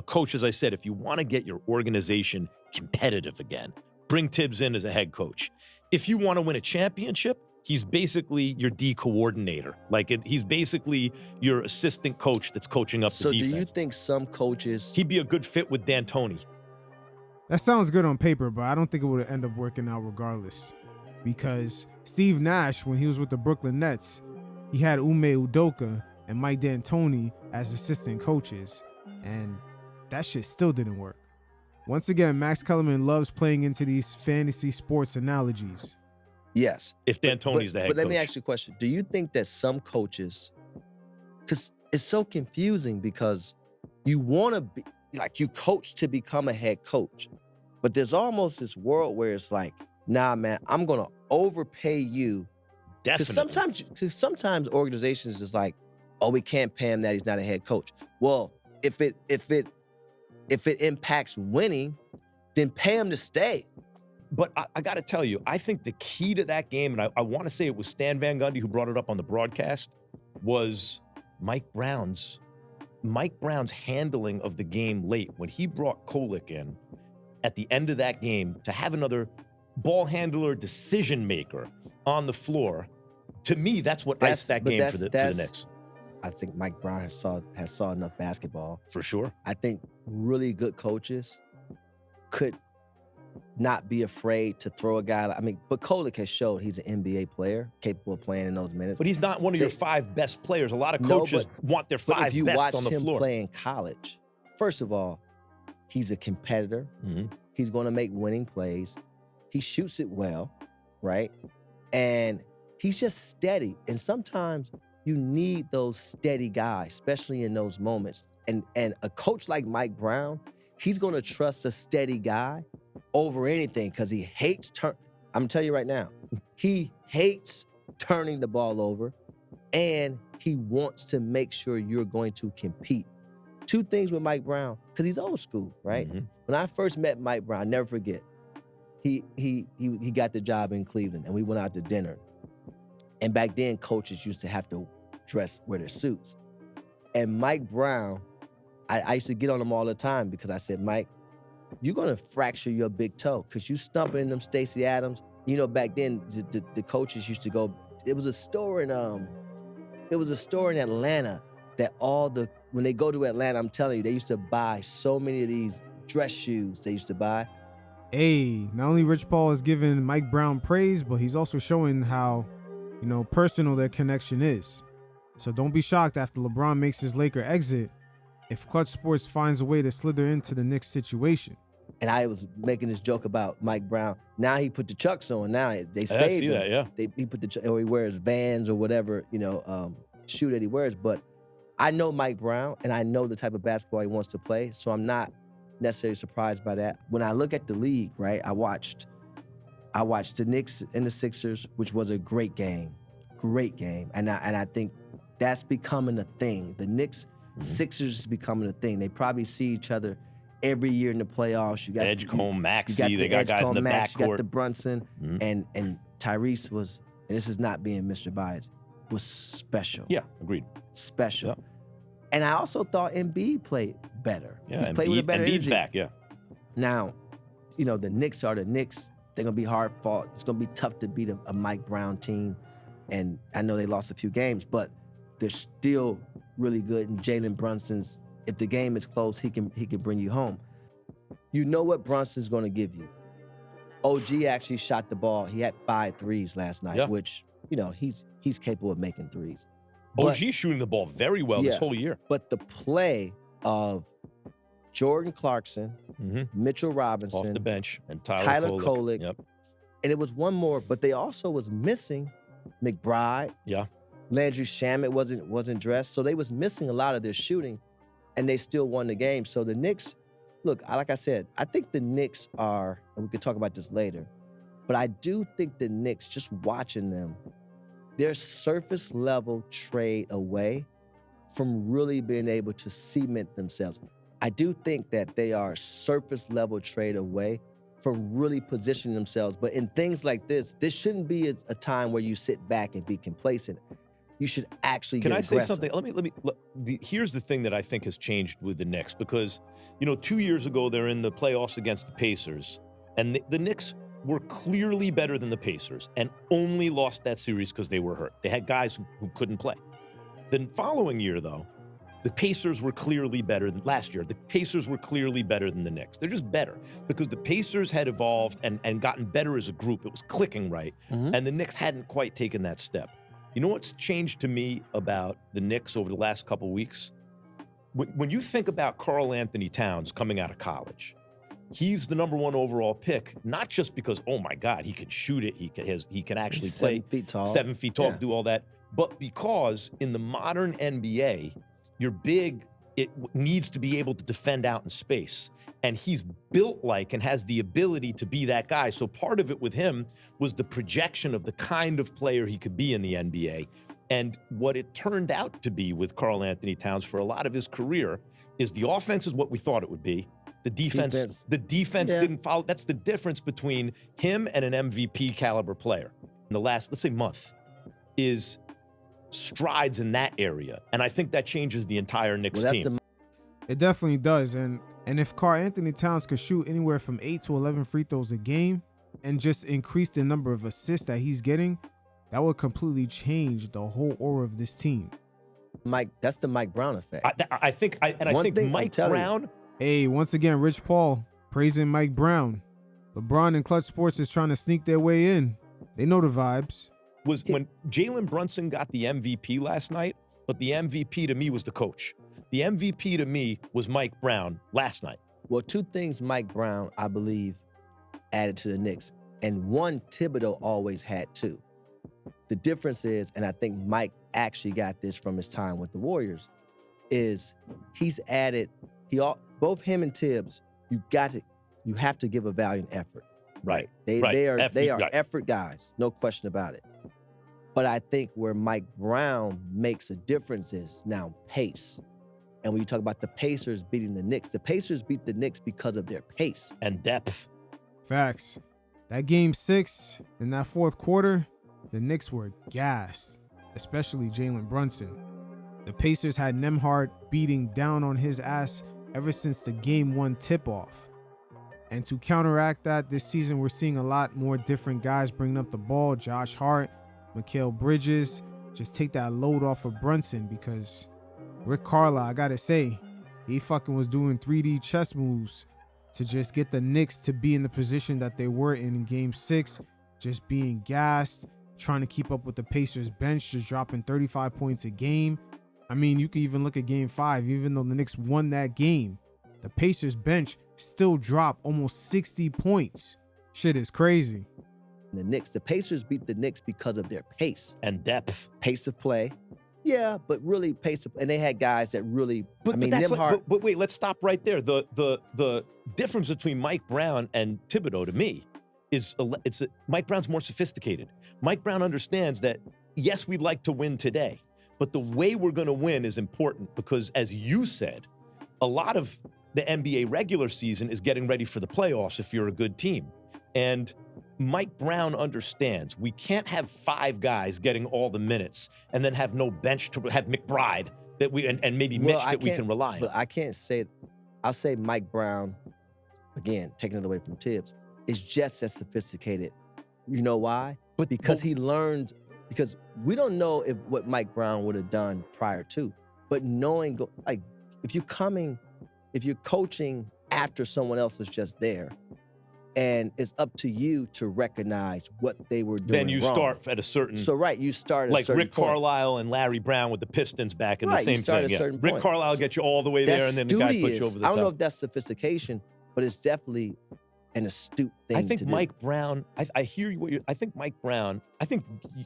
coach. As I said, if you want to get your organization competitive again, bring Tibbs in as a head coach. If you want to win a championship, he's basically your D coordinator. He's basically your assistant coach that's coaching up the defense. So do you think some coaches... He'd be a good fit with D'Antoni. That sounds good on paper, but I don't think it would end up working out regardless. Because Steve Nash, when he was with the Brooklyn Nets, he had Ume Udoka and Mike D'Antoni as assistant coaches. And that shit still didn't work. Once again, Max Kellerman loves playing into these fantasy sports analogies. Yes. If D'Antoni's the head coach. But let me ask you a question. Do you think that some coaches... Because it's so confusing because you want to be... Like, you coach to become a head coach. But there's almost this world where it's like, nah, man, I'm going to overpay you. Definitely. Because sometimes organizations is like, oh, we can't pay him that he's not a head coach. Well, if it impacts winning, then pay him to stay. But I got to tell you, I think the key to that game, and I want to say it was Stan Van Gundy who brought it up on the broadcast, was Mike Brown's handling of the game late. When he brought Kolick in at the end of that game to have another ball handler, decision maker on the floor, to me, that's what iced that game for the Knicks. I think Mike Brown has saw enough basketball. For sure. I think really good coaches could not be afraid to throw a guy. But Kolick has showed he's an NBA player, capable of playing in those minutes. But he's not one of your 5 best players. A lot of coaches want their 5 best on the floor. If you watch him play in college, first of all, he's a competitor. Mm-hmm. He's going to make winning plays. He shoots it well, right? And he's just steady. And sometimes you need those steady guys, especially in those moments. And a coach like Mike Brown, he's going to trust a steady guy over anything because he hates I'm going to tell you right now, he hates turning the ball over, and he wants to make sure you're going to compete. 2 things with Mike Brown, because he's old school, right? Mm-hmm. When I first met Mike Brown, I'll never forget, he got the job in Cleveland, and we went out to dinner. And back then, coaches used to have to wear their suits. And Mike Brown, I used to get on him all the time because I said, Mike, you're gonna fracture your big toe because you stumping in them Stacey Adams. You know, back then the coaches used to go. It was a store in Atlanta that when they go to Atlanta, I'm telling you, they used to buy so many of these dress shoes. They used to buy. Hey, not only Rich Paul is giving Mike Brown praise, but he's also showing how, personal their connection is. So don't be shocked after LeBron makes his Laker exit if Clutch Sports finds a way to slither into the Knicks situation. And I was making this joke about Mike Brown. Now he put the Chucks on. Now they saved him. I see that, yeah. He put or he wears Vans or whatever, shoe that he wears. But I know Mike Brown, and I know the type of basketball he wants to play, so I'm not necessarily surprised by that. When I look at the league, right, I watched the Knicks and the Sixers, which was a great game, and I think that's becoming a thing. The Knicks, Sixers is becoming a thing. They probably see each other every year in the playoffs. You got Edgecombe, Maxey, they got guys in the backcourt. You got the Brunson, and Tyrese was, and this is not being Mr. Bias, was special. Yeah, agreed. Special. Yeah. And I also thought Embiid played better. Yeah, he played with a better Embiid's energy. back, yeah. Now, the Knicks are the Knicks. They're going to be hard fought. It's going to be tough to beat a Mike Brown team. And I know they lost a few games, but they're still really good. And Jalen Brunson's, if the game is close, he can bring you home. You know what Brunson's going to give you. OG actually shot the ball. He had 5 threes last night, which, he's capable of making threes. OG shooting the ball very well this whole year. But the play of Jordan Clarkson, Mitchell Robinson, off the bench, and Tyler Kolek. Yep. And it was one more, but they also was missing McBride. Yeah. Landry Shamet wasn't dressed. So they was missing a lot of their shooting, and they still won the game. So the Knicks, look, like I said, I think the Knicks are, and we could talk about this later, but I do think the Knicks, just watching them, they're surface level trade away from really being able to cement themselves. I do think that they are surface level trade away from really positioning themselves. But in things like this shouldn't be a time where you sit back and be complacent. You should actually get aggressive. Can I say something? Here's the thing that I think has changed with the Knicks, because, 2 years ago, they're in the playoffs against the Pacers, and the Knicks were clearly better than the Pacers and only lost that series because they were hurt. They had guys who couldn't play. The following year, though, the Pacers were clearly better than last year. The Pacers were clearly better than the Knicks. They're just better because the Pacers had evolved and gotten better as a group. It was clicking right, and the Knicks hadn't quite taken that step. You know what's changed to me about the Knicks over the last couple weeks? When you think about Karl Anthony Towns coming out of college, he's the number 1 overall pick, not just because, oh my God, he can shoot it, he can actually play 7 feet tall, 7 feet tall, do all that, but because in the modern NBA, your big, it needs to be able to defend out in space. And he's built like and has the ability to be that guy. So part of it with him was the projection of the kind of player he could be in the NBA. And what it turned out to be with Karl Anthony Towns for a lot of his career is the offense is what we thought it would be. The defense didn't follow. That's the difference between him and an MVP caliber player in the last, let's say, month, is strides in that area. And I think that changes the entire Knicks team. It definitely does. And if Karl Anthony Towns could shoot anywhere from 8 to 11 free throws a game and just increase the number of assists that he's getting, that would completely change the whole aura of this team. Mike, that's the Mike Brown effect. I think Mike Brown. Hey, once again, Rich Paul praising Mike Brown. LeBron and Clutch Sports is trying to sneak their way in. They know the vibes. Was when Jalen Brunson got the MVP last night, but the MVP to me was the coach. The MVP to me was Mike Brown last night. Well, 2 things Mike Brown, I believe, added to the Knicks, and one Thibodeau always had too. The difference is, and I think Mike actually got this from his time with the Warriors, is he's added, both him and Tibbs, you have to give a valiant effort. Right. They are effort guys, no question about it. But I think where Mike Brown makes a difference is now pace. And when you talk about the Pacers beating the Knicks beat the Knicks because of their pace. And depth. Facts. That game 6 in that fourth quarter, the Knicks were gassed, especially Jalen Brunson. The Pacers had Nembhard beating down on his ass ever since the game 1 tip-off. And to counteract that, this season we're seeing a lot more different guys bringing up the ball. Josh Hart, Mikal Bridges, just take that load off of Brunson, because Rick Carlisle, I gotta say, he fucking was doing 3D chess moves to just get the Knicks to be in the position that they were in game 6, just being gassed, trying to keep up with the Pacers bench, just dropping 35 points a game. I mean, you can even look at game 5, even though the Knicks won that game, the Pacers bench still dropped almost 60 points. Shit is crazy. The Pacers beat the Knicks because of their pace. And depth. Pace of play. Yeah, but really pace of, and they had guys that really, But wait, let's stop right there. The difference between Mike Brown and Thibodeau, to me, is Mike Brown's more sophisticated. Mike Brown understands that, yes, we'd like to win today, but the way we're going to win is important because, as you said, a lot of the NBA regular season is getting ready for the playoffs if you're a good team. And Mike Brown understands we can't have 5 guys getting all the minutes and then have no bench to have McBride that and maybe Mitch that we can rely on. But I can't say, I'll say Mike Brown, again, taking it away from Tibbs, is just as sophisticated. You know why? Because he learned, because we don't know what Mike Brown would have done prior to, but knowing, like, if you're coaching after someone else is just there, and it's up to you to recognize what they were doing then you wrong. Start at a certain... So, right, you start at like a certain Rick Carlisle and Larry Brown with the Pistons back in the same you start thing. At a certain Rick point. Carlisle gets you all the way there, and then the guy puts you over the top. I don't know if that's sophistication, but it's definitely an astute thing to do. I think Mike Brown, I hear you. I think Mike Brown, I think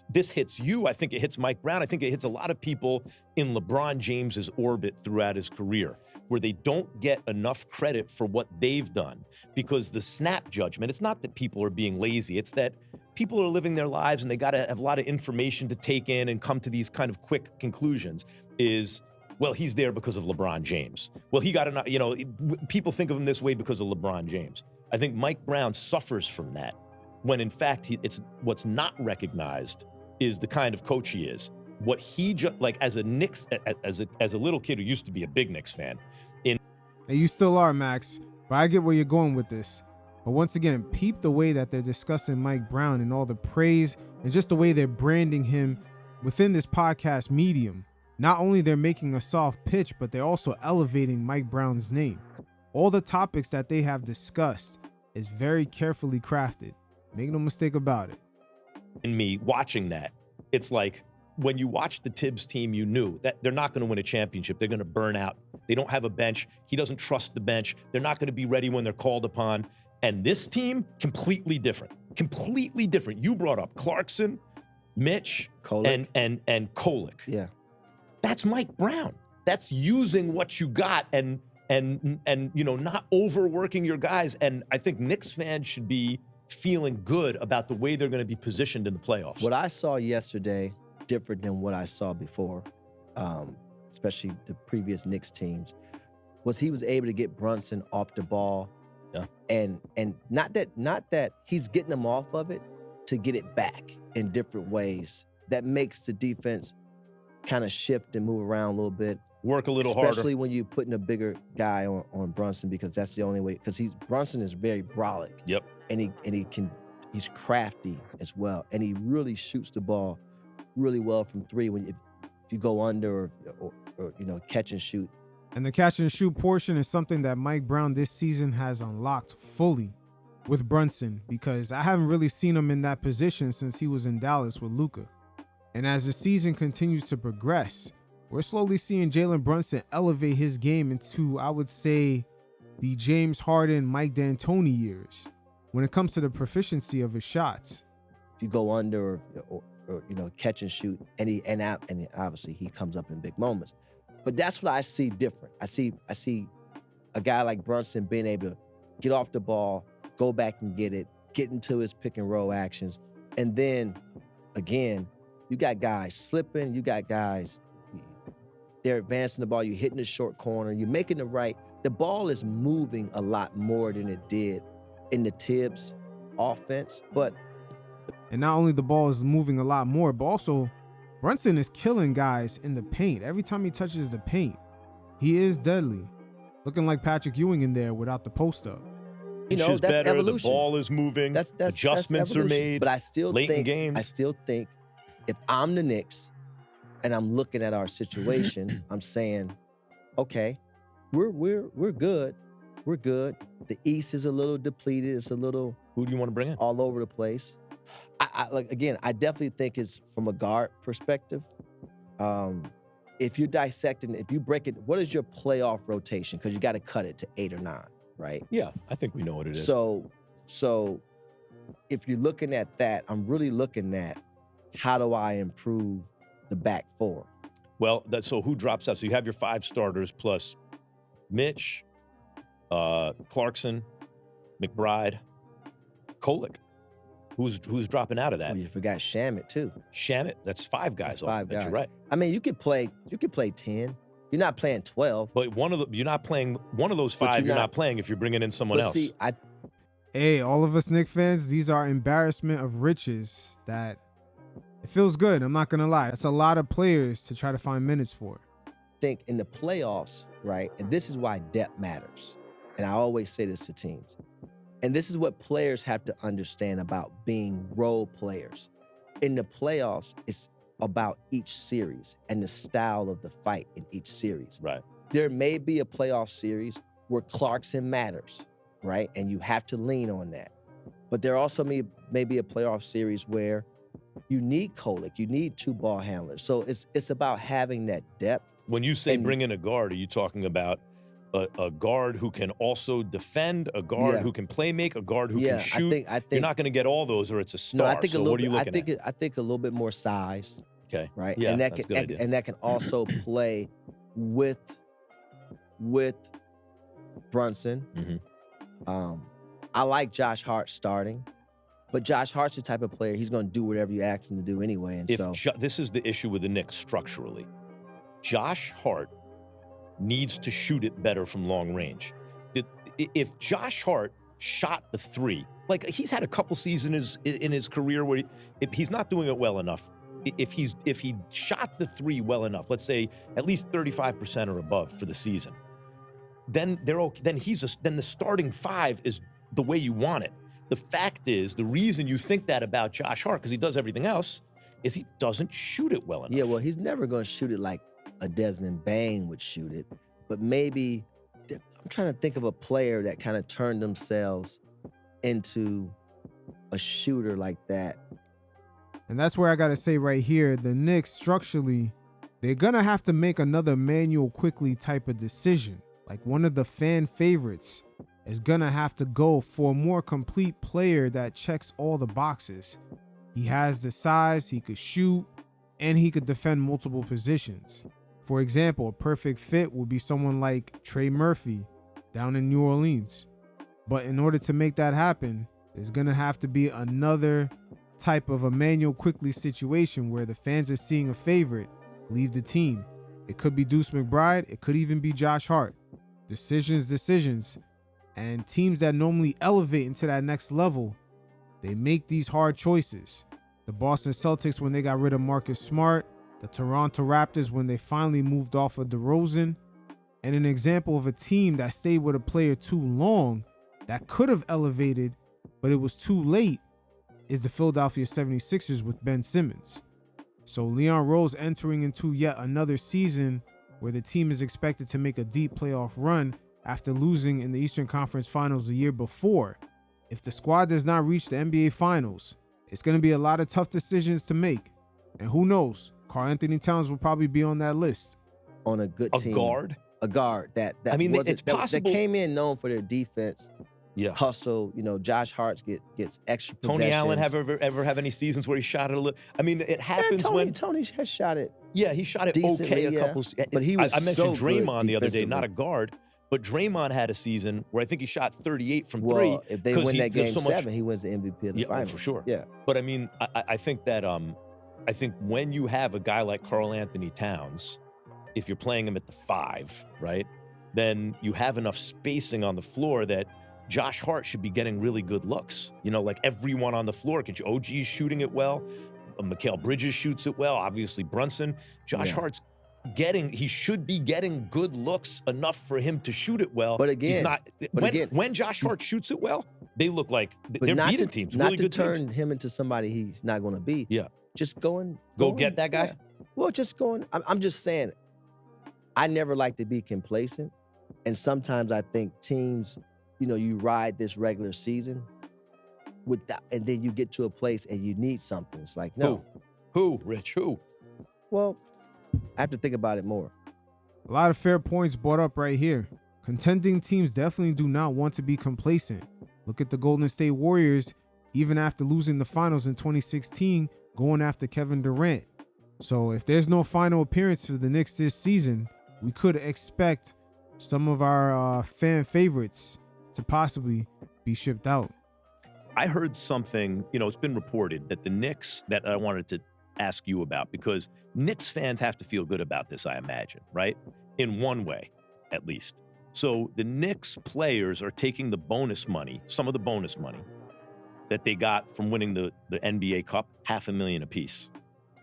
this hits you. I think it hits Mike Brown. I think it hits a lot of people in LeBron James's orbit throughout his career, where they don't get enough credit for what they've done because the snap judgment, it's not that people are being lazy. It's that people are living their lives and they got to have a lot of information to take in and come to these kind of quick conclusions is, well, he's there because of LeBron James. Well, he got enough, people think of him this way because of LeBron James. I think Mike Brown suffers from that when in fact it's what's not recognized is the kind of coach he is. What he like as a Knicks, as a little kid who used to be a big Knicks fan. And you still are, Max, but I get where you're going with this. But once again, peep the way that they're discussing Mike Brown and all the praise and just the way they're branding him within this podcast medium. Not only they're making a soft pitch, but they're also elevating Mike Brown's name. All the topics that they have discussed is very carefully crafted. Make no mistake about it. In me watching that, it's like when you watch the Tibbs team, you knew that they're not going to win a championship. They're going to burn out. They don't have a bench. He doesn't trust the bench. They're not going to be ready when they're called upon. And this team, completely different. Completely different. You brought up Clarkson, Mitch, Kolek. and Kolek. Yeah. That's Mike Brown. That's using what you got and not overworking your guys. And I think Knicks fans should be feeling good about the way they're going to be positioned in the playoffs. What I saw yesterday, different than what I saw before, especially the previous Knicks teams, was he was able to get Brunson off the ball. Yeah. And not that he's getting them off of it, to get it back in different ways. That makes the defense kind of shift and move around a little bit. Work a little harder. Especially when you're putting a bigger guy on Brunson, because that's the only way. Because Brunson is very brolic. Yep. And he's crafty as well. And he really shoots the ball really well from 3 if you go under or catch and shoot. And the catch and shoot portion is something that Mike Brown this season has unlocked fully with Brunson, because I haven't really seen him in that position since he was in Dallas with Luka. And as the season continues to progress, we're slowly seeing Jalen Brunson elevate his game into, I would say, the James Harden, Mike D'Antoni years when it comes to the proficiency of his shots. If you go under or catch and shoot, and obviously he comes up in big moments. But that's what I see different. I see a guy like Brunson being able to get off the ball, go back and get it, get into his pick and roll actions, and then again, you got guys slipping, you got guys, they're advancing the ball, you're hitting the short corner, you're making the ball is moving a lot more than it did in the Tibbs offense, but And not only the ball is moving a lot more, but also Brunson is killing guys in the paint. Every time he touches the paint, he is deadly. Looking like Patrick Ewing in there without the post up. that's better, evolution. The ball is moving. That's Adjustments are evolution. made. But I still late in think games. I still think if I'm the Knicks and I'm looking at our situation, I'm saying, okay, we're good. We're good. The East is a little depleted. It's a little Who do you want to bring in? all over the place. I definitely think it's from a guard perspective. If you're dissecting, if you break it, what is your playoff rotation? Because you got to cut it to 8 or 9, right? Yeah, I think we know what it is. So if you're looking at that, I'm really looking at how do I improve the back four? Well, so who drops out? So you have your 5 starters plus Mitch, Clarkson, McBride, Kolick. Who's dropping out of that? Oh, you forgot Shamet too. Shamet, that's 5 guys off the bench, you're right. I mean, you could play 10. You're not playing 12. But you're not playing one of those 5. You're not playing if you're bringing in someone else. See, Hey, all of us Knicks fans, these are embarrassment of riches that it feels good. I'm not going to lie. That's a lot of players to try to find minutes for. think in the playoffs, right? And this is why depth matters. And I always say this to teams. And this is what players have to understand about being role players. In the playoffs, it's about each series and the style of the fight in each series. Right. There may be a playoff series where Clarkson matters, right? And you have to lean on that. But there also may be a playoff series where you need Kolick, you need 2 ball handlers. So it's about having that depth. When you say bring in a guard, are you talking about a guard who can also defend, a guard who can play make, a guard who can shoot? I think you're not going to get all those, or it's a star. No, I think so what are you looking at? I think a little bit more size. Okay. Right. Yeah, and that's a good idea. and that can also play with Brunson. Mm-hmm. I like Josh Hart starting, but Josh Hart's the type of player he's going to do whatever you ask him to do anyway. And this is the issue with the Knicks structurally. Josh Hart needs to shoot it better from long range. If Josh Hart shot the 3, like he's had a couple seasons in his career where he's not doing it well enough. If he shot the 3 well enough, let's say at least 35% or above for the season, then they're okay. Then the starting 5 is the way you want it. The fact is, the reason you think that about Josh Hart, because he does everything else, is he doesn't shoot it well enough. Yeah, well, he's never going to shoot it like a Desmond Bane would shoot it, but maybe I'm trying to think of a player that kind of turned themselves into a shooter like that. And that's where I got to say right here, the Knicks structurally, they're going to have to make another Manuel Quickly type of decision. Like one of the fan favorites is going to have to go for a more complete player that checks all the boxes. He has the size, he could shoot, and he could defend multiple positions. For example, a perfect fit would be someone like Trey Murphy down in New Orleans. But in order to make that happen, there's going to have to be another type of Emmanuel Quickly situation where the fans are seeing a favorite leave the team. It could be Deuce McBride. It could even be Josh Hart. Decisions. And teams that normally elevate into that next level, they make these hard choices. The Boston Celtics when they got rid of Marcus Smart, the Toronto Raptors when they finally moved off of DeRozan, and an example of a team that stayed with a player too long that could have elevated, but it was too late, is the Philadelphia 76ers with Ben Simmons. So Leon Rose entering into yet another season where the team is expected to make a deep playoff run after losing in the Eastern Conference Finals the year before. If the squad does not reach the NBA Finals, it's going to be a lot of tough decisions to make. And who knows, Karl Anthony Towns will probably be on that list. On a good team. A guard that I mean, it's possible. That came in known for their defense. Yeah. Hustle, Josh Hart gets extra possessions. Tony Allen ever have any seasons where he shot it a little? I mean, it happens when Tony has shot it. Yeah, he shot it okay a couple. But he was I mentioned so Draymond good the other day, not a guard, but Draymond had a season where I think he shot 38 from 3. Well, if they win that game 7, he wins the MVP of the finals. For sure. Yeah. But I mean, I think that I think when you have a guy like Karl Anthony Towns, if you're playing him at the 5, right, then you have enough spacing on the floor that Josh Hart should be getting really good looks. You know, like everyone on the floor. OG's shooting it well. Mikal Bridges shoots it well. Obviously, Brunson. Josh Hart's he should be getting good looks enough for him to shoot it well. But again, he's not. When Josh Hart shoots it well, they look like they're beating teams. Not really to good turn teams. him into somebody he's not going to be. Yeah. Just go get that guy. Yeah. Well, just going. I'm just saying. I never like to be complacent, and sometimes I think teams, you ride this regular season with that, and then you get to a place and you need something. It's like, no. Who, Rich? Who? Well, I have to think about it more. A lot of fair points brought up right here. Contending teams definitely do not want to be complacent. Look at the Golden State Warriors, even after losing the finals in 2016, going after Kevin Durant. So if there's no final appearance for the Knicks this season, we could expect some of our fan favorites to possibly be shipped out. I heard something, it's been reported that the Knicks, that I wanted to ask you about, because Knicks fans have to feel good about this, I imagine, right? In one way, at least. So the Knicks players are taking the bonus money, some of the bonus money that they got from winning the NBA Cup, $500,000 apiece.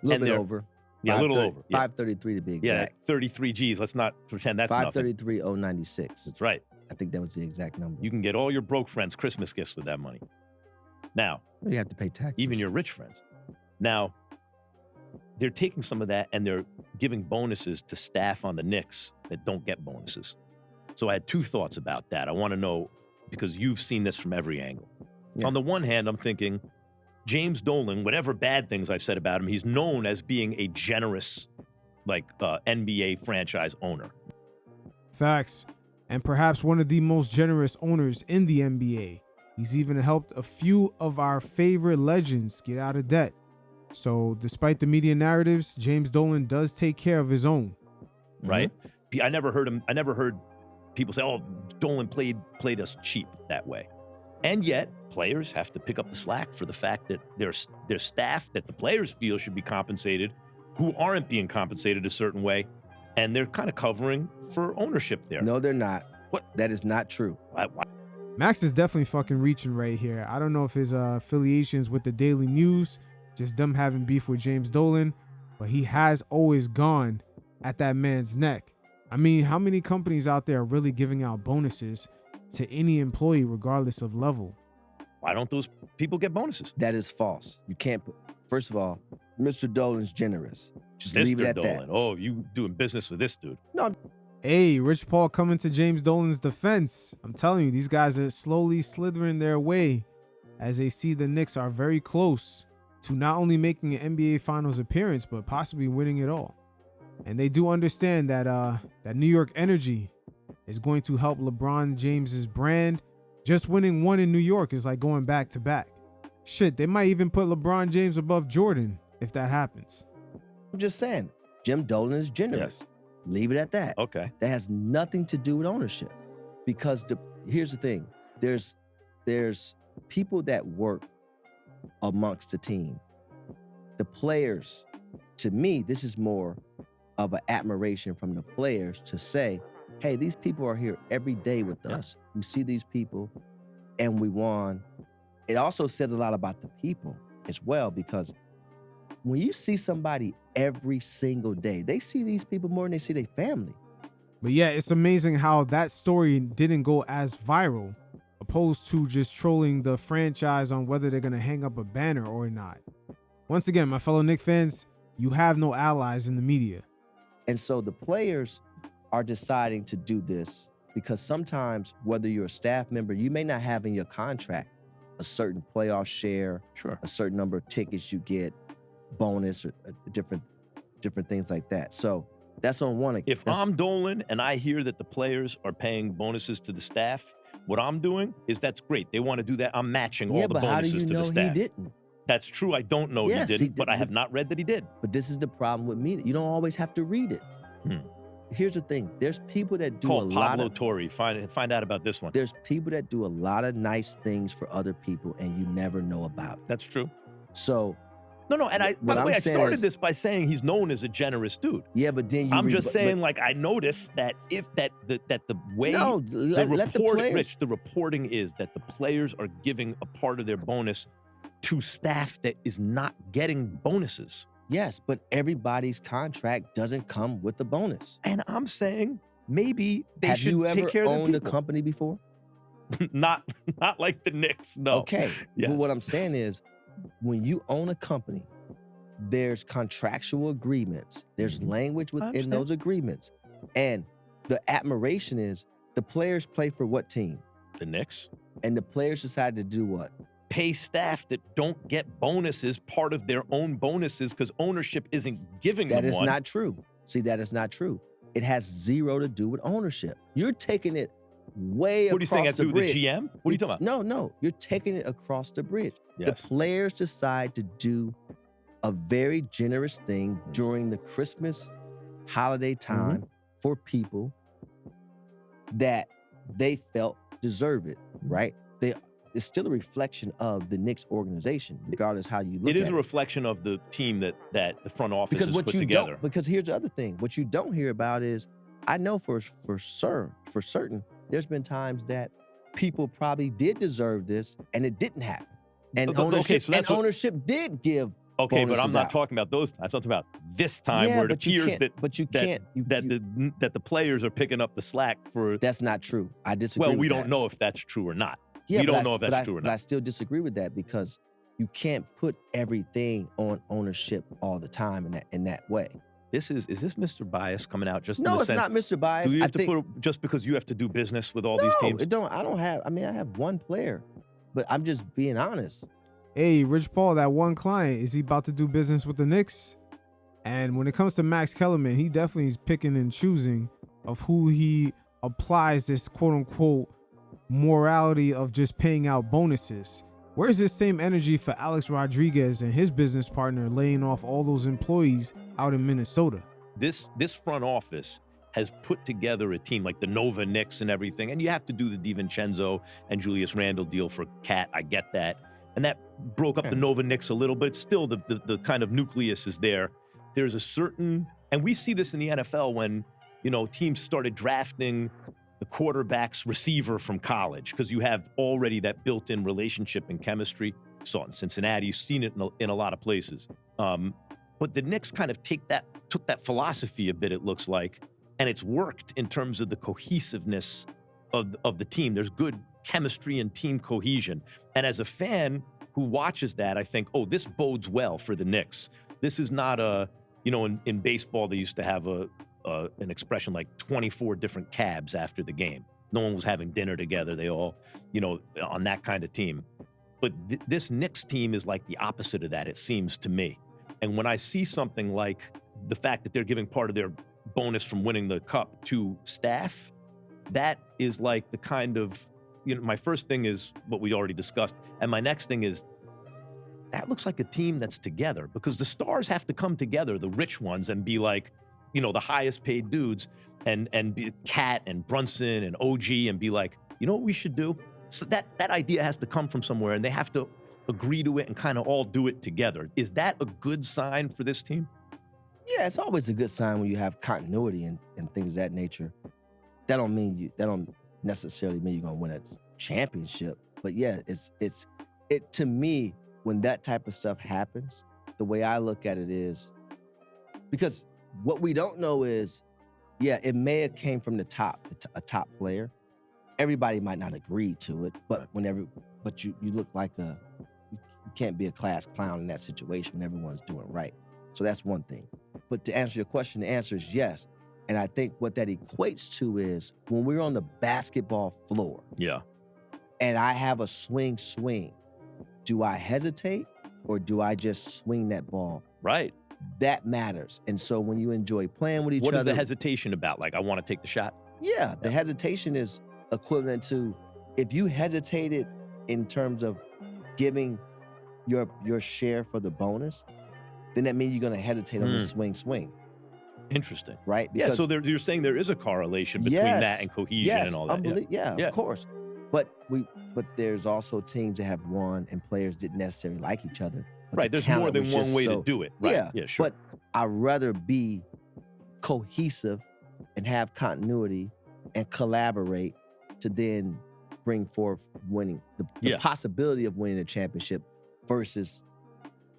A little bit over. Yeah, a little over. 533 to be exact. Yeah, 33 G's. Let's not pretend that's nothing. 533,096. That's right. I think that was the exact number. You can get all your broke friends Christmas gifts with that money. Now, you have to pay taxes. Even your rich friends. Now, they're taking some of that and they're giving bonuses to staff on the Knicks that don't get bonuses. So I had two thoughts about that. I want to know, because you've seen this from every angle. Yeah. On the one hand, I'm thinking, James Dolan, whatever bad things I've said about him, he's known as being a generous, NBA franchise owner. Facts. And perhaps one of the most generous owners in the NBA. He's even helped a few of our favorite legends get out of debt. So despite the media narratives, James Dolan does take care of his own. Right? Mm-hmm. I never heard people say, oh, Dolan played us cheap that way. And yet, players have to pick up the slack for the fact that there's staff that the players feel should be compensated who aren't being compensated a certain way, and they're kind of covering for ownership there. No, they're not. What? That is not true. Why? Max is definitely fucking reaching right here. I don't know if his affiliations with the Daily News, just them having beef with James Dolan, but he has always gone at that man's neck. I mean, how many companies out there are really giving out bonuses to any employee regardless of level? Why don't those people get bonuses? That is false. You can't put, first of all, Mr. Dolan's generous. Just leave it at that. Oh, you doing business with this dude. No. Hey, Rich Paul coming to James Dolan's defense. I'm telling you, these guys are slowly slithering their way as they see the Knicks are very close to not only making an NBA Finals appearance, but possibly winning it all. And they do understand that that New York energy is going to help LeBron James's brand. Just winning one in New York is like going back to back. Shit, they might even put LeBron James above Jordan if that happens. I'm just saying, Jim Dolan is generous. Yes. Leave it at that. Okay. That has nothing to do with ownership. Because here's the thing. There's people that work amongst the team. The players, to me, this is more of an admiration from the players to say, hey, these people are here every day with us. We see these people and we won. It also says a lot about the people as well, because when you see somebody every single day, they see these people more than they see their family. But yeah, it's amazing how that story didn't go as viral, opposed to just trolling the franchise on whether they're going to hang up a banner or not. Once again, my fellow Knicks fans, you have no allies in the media. And so the players are deciding to do this because sometimes, whether you're a staff member, you may not have in your contract a certain playoff share, sure, a certain number of tickets you get, bonus, or different things like that. So that's on one. If I'm Dolan and I hear that the players are paying bonuses to the staff, what I'm doing is that's great. They want to do that. I'm matching all the bonuses to the staff. He didn't? That's true. I don't know he didn't, but I have not read that he did. But this is the problem with media. You don't always have to read it. Here's the thing. There's people that do a lot of... Pablo Torre. Find out about this one. There's people that do a lot of nice things for other people and you never know about. That's true. So No, and by What the I'm way, I saying started is- this by saying he's known as a generous dude. Yeah, but then you I'm just but- saying, like, I noticed that that the way No, let the players. Rich, the reporting is that the players are giving a part of their bonus to staff that is not getting bonuses. Yes, but everybody's contract doesn't come with a bonus. And I'm saying maybe they Have should you take ever care of their owned a people. company before? not like the Knicks, no. Okay, Yes. but what I'm saying is, when you own a company, there's contractual agreements. There's language within understand. those agreements. And the admiration is the players play for what team? The Knicks And the players decide to do what? pay staff that don't get bonuses part of their own bonuses because ownership isn't giving That them is one. not true. See, that is not true. It has zero to do with ownership. You're taking it way What are you saying? across Have to the do with bridge. the GM? What are you talking about? No, you're taking it across the bridge. Yes. The players decide to do a very generous thing during the Christmas holiday time for people that they felt deserve it, right? It's still a reflection of the Knicks organization, regardless how you look It at is a reflection of the team that the front office has put together. Because here's the other thing. What you don't hear about is, I know for certain, there's been times that people probably did deserve this and it didn't happen. And Okay, ownership, so that's and what- ownership did give Okay, but I'm bonuses not out. talking about those times. I'm talking about this time Yeah, where it but you appears can't- that but you that, can't- you- that you- the players are picking up the slack for. That's not true. I disagree. Well, we with don't that. know if that's true or not. Yeah, we but don't know if that's true or But I not. still disagree with that because you can't put everything on ownership all the time in that way. Is this Mr. Bias coming out just in No, the it's sense? not Mr. Bias. Do you I have to think, put just because you have to do business with all no, these teams? it don't. I don't have. I mean, I have one player, but I'm just being honest. Hey, Rich Paul, that one client, is he about to do business with the Knicks? And when it comes to Max Kellerman, he definitely is picking and choosing of who he applies this quote-unquote morality of just paying out bonuses. Where's this same energy for Alex Rodriguez and his business partner laying off all those employees out in Minnesota? This front office has put together a team like the Nova Knicks and everything, and you have to do the DiVincenzo and Julius Randle deal for Cat. I get that, and that broke up the Nova Knicks a little, but it's still the kind of nucleus is there. There's a certain, and we see this in the NFL when teams started drafting the quarterback's receiver from college because you have already that built-in relationship and chemistry. You saw it in Cincinnati. You've seen it in a lot of places. But the Knicks kind of took that philosophy a bit, it looks like, and it's worked in terms of the cohesiveness of the team. There's good chemistry and team cohesion. And as a fan who watches that, I think, oh, this bodes well for the Knicks. This is not in baseball, they used to have an expression like 24 different cabs after the game. No one was having dinner together. They all, on that kind of team. But this Knicks team is like the opposite of that, it seems to me. And when I see something like the fact that they're giving part of their bonus from winning the cup to staff, that is like the kind of, my first thing is what we already discussed. And my next thing is, that looks like a team that's together because the stars have to come together, the rich ones, and be like, the highest paid dudes and be Cat and Brunson and OG and be like, you know what we should do? So that idea has to come from somewhere and they have to agree to it and kind of all do it together. Is that a good sign for this team? Yeah, it's always a good sign when you have continuity and things of that nature. That don't necessarily mean you're gonna win a championship. But yeah, it to me, when that type of stuff happens, the way I look at it is, because what we don't know is, yeah, it may have came from the top, a top player. Everybody might not agree to it, but you look like you can't be a class clown in that situation when everyone's doing right. So that's one thing. But to answer your question, the answer is yes. And I think what that equates to is when we're on the basketball floor. Yeah. And I have a swing, do I hesitate or do I just swing that ball? Right. That matters. And so when you enjoy playing with each What other. is the hesitation about? Like, I want to take the shot? Yeah, the hesitation is equivalent to if you hesitated in terms of giving your share for the bonus, then that means you're going to hesitate on the swing. Interesting. Right? Because, so you're saying there is a correlation between that and cohesion and all that. Yeah, of course. But there's also teams that have won and players didn't necessarily like each other, But Right, the there's more talent than was one just way so- to do it. Right. Yeah, sure. but I'd rather be cohesive and have continuity and collaborate to then bring forth winning, the Yeah. possibility of winning a championship versus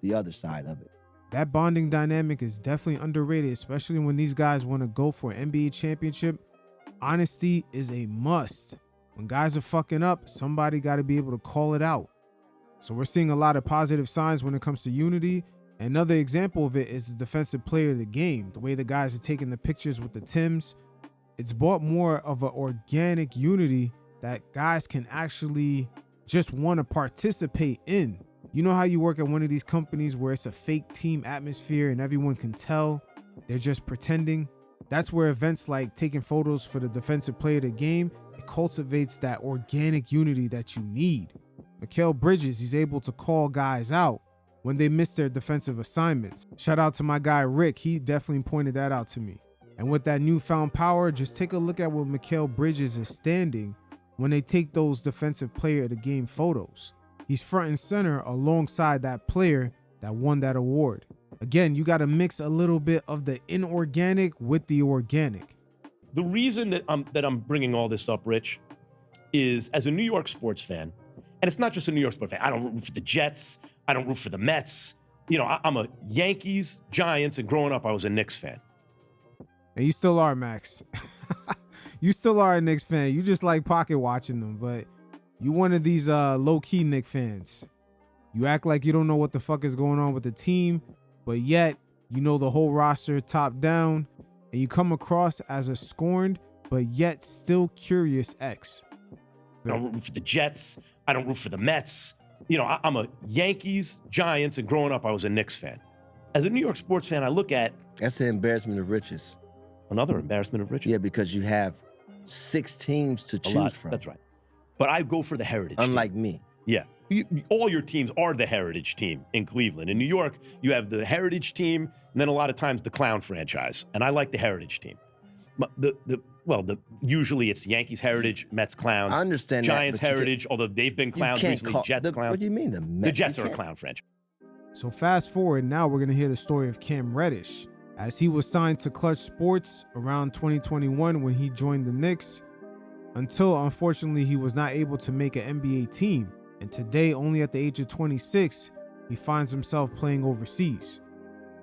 the other side of it. That bonding dynamic is definitely underrated, especially when these guys want to go for an NBA championship. Honesty is a must. When guys are fucking up, somebody got to be able to call it out. So we're seeing a lot of positive signs when it comes to unity. Another example of it is the defensive player of the game. The way the guys are taking the pictures with the Tims. It's brought more of an organic unity that guys can actually just want to participate in. You know how you work at one of these companies where it's a fake team atmosphere and everyone can tell they're just pretending? That's where events like taking photos for the defensive player of the game, it cultivates that organic unity that you need. Mikal Bridges, he's able to call guys out when they miss their defensive assignments. Shout out to my guy Rick, he definitely pointed that out to me. And with that newfound power, just take a look at where Mikal Bridges is standing when they take those defensive player of the game photos. He's front and center alongside that player that won that award. Again, you got to mix a little bit of the inorganic with the organic. The reason that I'm bringing all this up, Rich, is as a New York sports fan, and it's not just a New York sports fan. I don't root for the Jets. I don't root for the Mets. You know, I'm a Yankees, Giants, and growing up, I was a Knicks fan. And you still are, Max. You still are a Knicks fan. You just like pocket watching them, but you one of these low-key Knicks fans. You act like you don't know what the fuck is going on with the team, but yet you know the whole roster top down, and you come across as a scorned but yet still curious ex. I don't root for the Jets. I don't root for the Mets. You know, I'm a Yankees, Giants, and growing up, I was a Knicks fan. As a New York sports fan, I look at That's an embarrassment of riches. another embarrassment of riches. Yeah, because you have 6 teams to A choose lot. from. That's right. But I go for the heritage team. Unlike me. Yeah. All your teams are the heritage team in Cleveland. In New York, you have the heritage team, and then a lot of times the clown franchise. And I like the heritage team. But usually it's Yankees heritage, Mets clowns. I understand Giants that, but heritage, although they've been clowns recently. Jets clowns. What do you mean? The Jets are a clown franchise. So fast forward, now we're going to hear the story of Cam Reddish, as he was signed to Clutch Sports around 2021 when he joined the Knicks, until unfortunately he was not able to make an NBA team. And today, only at the age of 26, he finds himself playing overseas.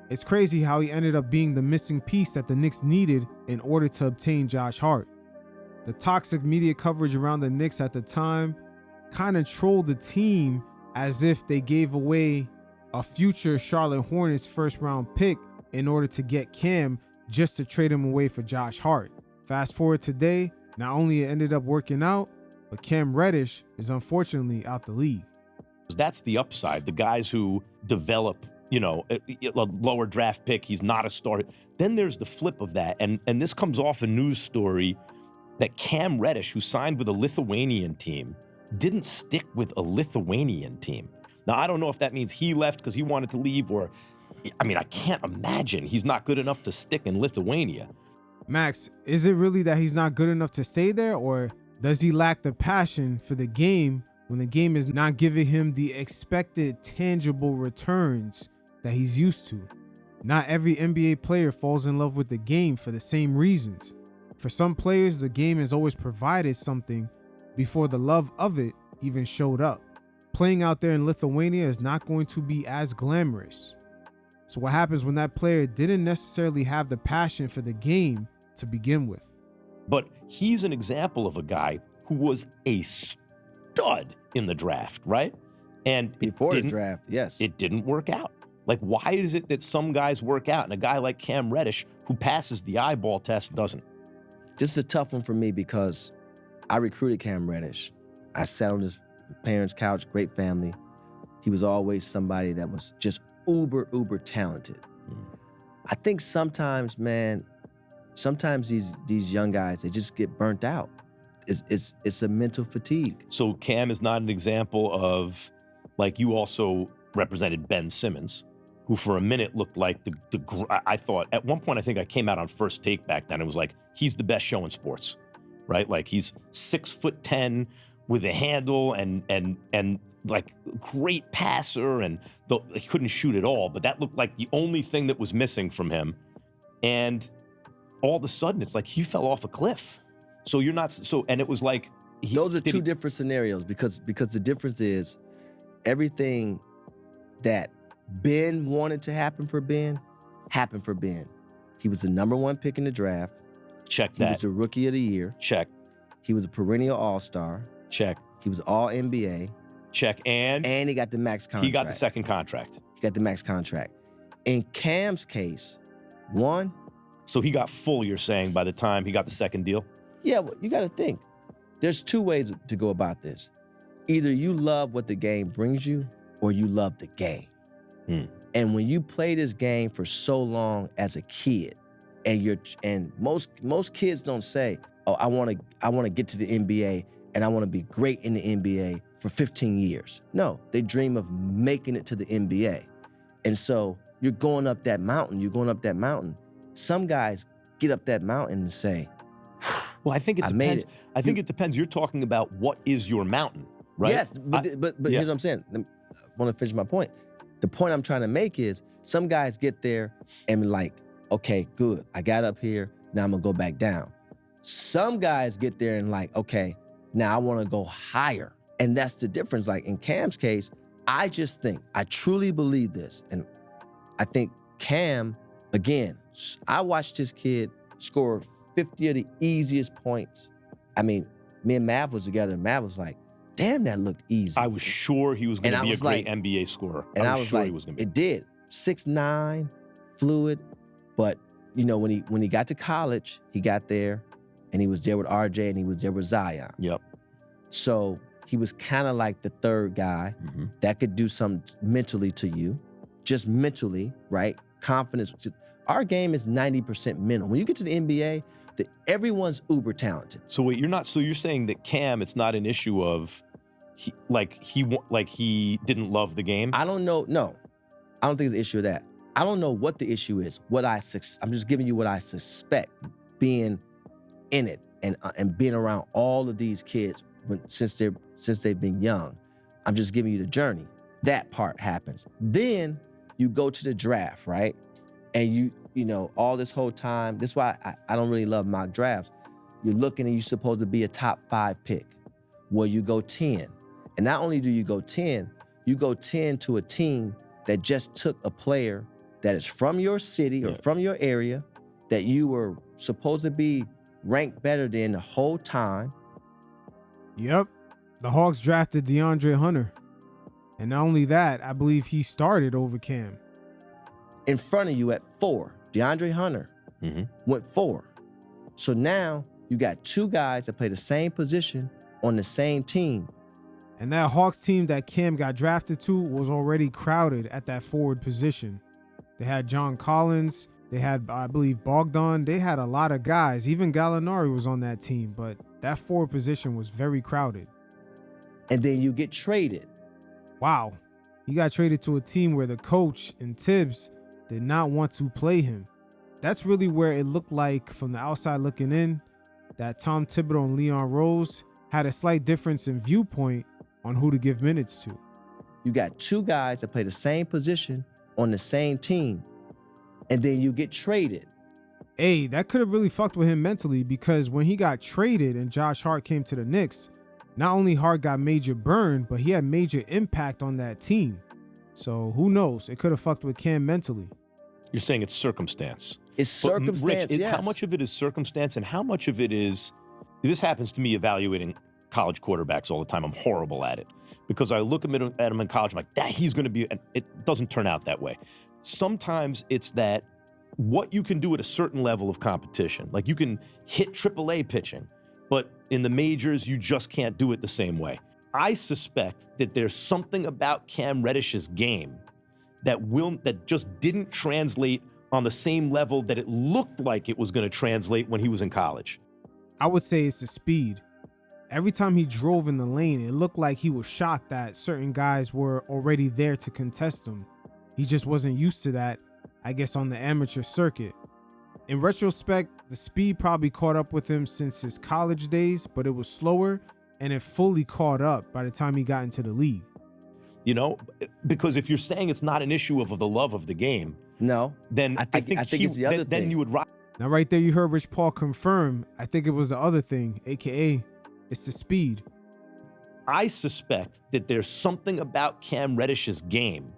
It's crazy how he ended up being the missing piece that the Knicks needed in order to obtain Josh Hart. The toxic media coverage around the Knicks at the time kind of trolled the team as if they gave away a future Charlotte Hornets first round pick in order to get Cam just to trade him away for Josh Hart. Fast forward today, not only it ended up working out, but Cam Reddish is unfortunately out the league. That's the upside. The guys who develop, you know, a lower draft pick, he's not a star. Then there's the flip of that. And this comes off a news story that Cam Reddish, who signed with a Lithuanian team, didn't stick with a Lithuanian team. Now, I don't know if that means he left because he wanted to leave, or, I mean, I can't imagine he's not good enough to stick in Lithuania. Max, is it really that he's not good enough to stay there, or does he lack the passion for the game when the game is not giving him the expected tangible returns that he's used to? Not every NBA player falls in love with the game for the same reasons. For some players, the game has always provided something before the love of it even showed up. Playing out there in Lithuania is not going to be as glamorous. So what happens when that player didn't necessarily have the passion for the game to begin with? But he's an example of a guy who was a stud in the draft, right? And Before the draft, yes. It didn't work out. Like, why is it that some guys work out and a guy like Cam Reddish, who passes the eyeball test, doesn't? This is a tough one for me because I recruited Cam Reddish. I sat on his parents' couch, great family. He was always somebody that was just uber talented. I think sometimes, man, these young guys, they just get burnt out. It's a mental fatigue. So Cam is not an example of, like, you also represented Ben Simmons, who for a minute looked like I thought, at one point, I think I came out on First Take back then. It was like, he's the best show in sports, right? Like, he's 6'10" with a handle and like great passer, and he couldn't shoot at all, but that looked like the only thing that was missing from him. And all of a sudden, it's like he fell off a cliff. So you're not so, and it was like those are two different scenarios because the difference is everything that Ben wanted to happen for Ben happened for Ben. He was the number 1 pick in the draft. Check that. He was the rookie of the year. Check. He was a perennial all-star. Check. He was all NBA. Check. And he got the max contract. He got the second contract. He got the max contract. In Cam's case, one. So he got full, you're saying, by the time he got the second deal? Yeah, well, you got to think. There's 2 ways to go about this. Either you love what the game brings you or you love the game. And when you play this game for so long as a kid, and most kids don't say, "Oh, I want to get to the NBA and I want to be great in the NBA for 15 years." No, they dream of making it to the NBA. And so you're going up that mountain. Some guys get up that mountain and say, well, I think it depends. I think it depends. You're talking about what is your mountain, right? Yes, but here's what I'm saying. I want to finish my point. The point I'm trying to make is some guys get there and be like, okay, good. I got up here. Now I'm going to go back down. Some guys get there and like, okay, now I want to go higher. And that's the difference. Like in Cam's case, I truly believe this. And I think Cam, again, I watched this kid score 50 of the easiest points. I mean, me and Mav was together, and Mav was like, damn, that looked easy. I was sure he was going to be a great NBA scorer. And I was sure like, he was going to be. It did. 6'9", fluid. But, you know, when he got to college, he got there, and he was there with RJ, and he was there with Zion. Yep. So he was kind of like the third guy that could do something mentally to you, just mentally, right? Confidence. Our game is 90% mental. When you get to the NBA, everyone's uber talented. So wait, you're saying that Cam, it's not an issue of he didn't love the game? I don't know. No, I don't think it's an issue of that. I don't know what the issue is. I'm just giving you what I suspect, being in it and being around all of these kids since they've been young. I'm just giving you the journey. That part happens. Then you go to the draft, right? And you know, all this whole time, this is why I don't really love mock drafts. You're looking and you're supposed to be a top 5 pick. Well, you go 10. And not only do you go 10, you go 10 to a team that just took a player that is from your city or from your area that you were supposed to be ranked better than the whole time. Yep. The Hawks drafted DeAndre Hunter. And not only that, I believe he started over Cam. In front of you at 4, DeAndre Hunter went 4. So now you got 2 guys that play the same position on the same team. And that Hawks team that Cam got drafted to was already crowded at that forward position. They had John Collins. They had, I believe, Bogdan. They had a lot of guys. Even Gallinari was on that team, but that forward position was very crowded. And then you get traded. Wow. He got traded to a team where the coach and Tibbs did not want to play him. That's really where it looked like, from the outside looking in, that Tom Thibodeau and Leon Rose had a slight difference in viewpoint on who to give minutes to. You got 2 guys that play the same position on the same team, and then you get traded. Hey, that could have really fucked with him mentally, because when he got traded and Josh Hart came to the Knicks, not only Hart got major burn, but he had major impact on that team. So who knows? It could have fucked with Cam mentally. You're saying it's circumstance. It's circumstance, Rich, yes. How much of it is circumstance and how much of it is... This happens to me evaluating college quarterbacks all the time. I'm horrible at it because I look at him in college, I'm like, that he's going to be... And it doesn't turn out that way. Sometimes it's that what you can do at a certain level of competition. Like you can hit AAA pitching, but in the majors, you just can't do it the same way. I suspect that there's something about Cam Reddish's game that just didn't translate on the same level that it looked like it was going to translate when he was in college. I would say it's the speed. Every time he drove in the lane, it looked like he was shocked that certain guys were already there to contest him. He just wasn't used to that, I guess, on the amateur circuit. In retrospect, the speed probably caught up with him since his college days, but it was slower and it fully caught up by the time he got into the league. You know, because if you're saying it's not an issue of the love of the game, No, then I think it's the other then thing. you would rise. Now, right there, you heard Rich Paul confirm. I think it was the other thing, aka it's the speed. I suspect that there's something about Cam Reddish's game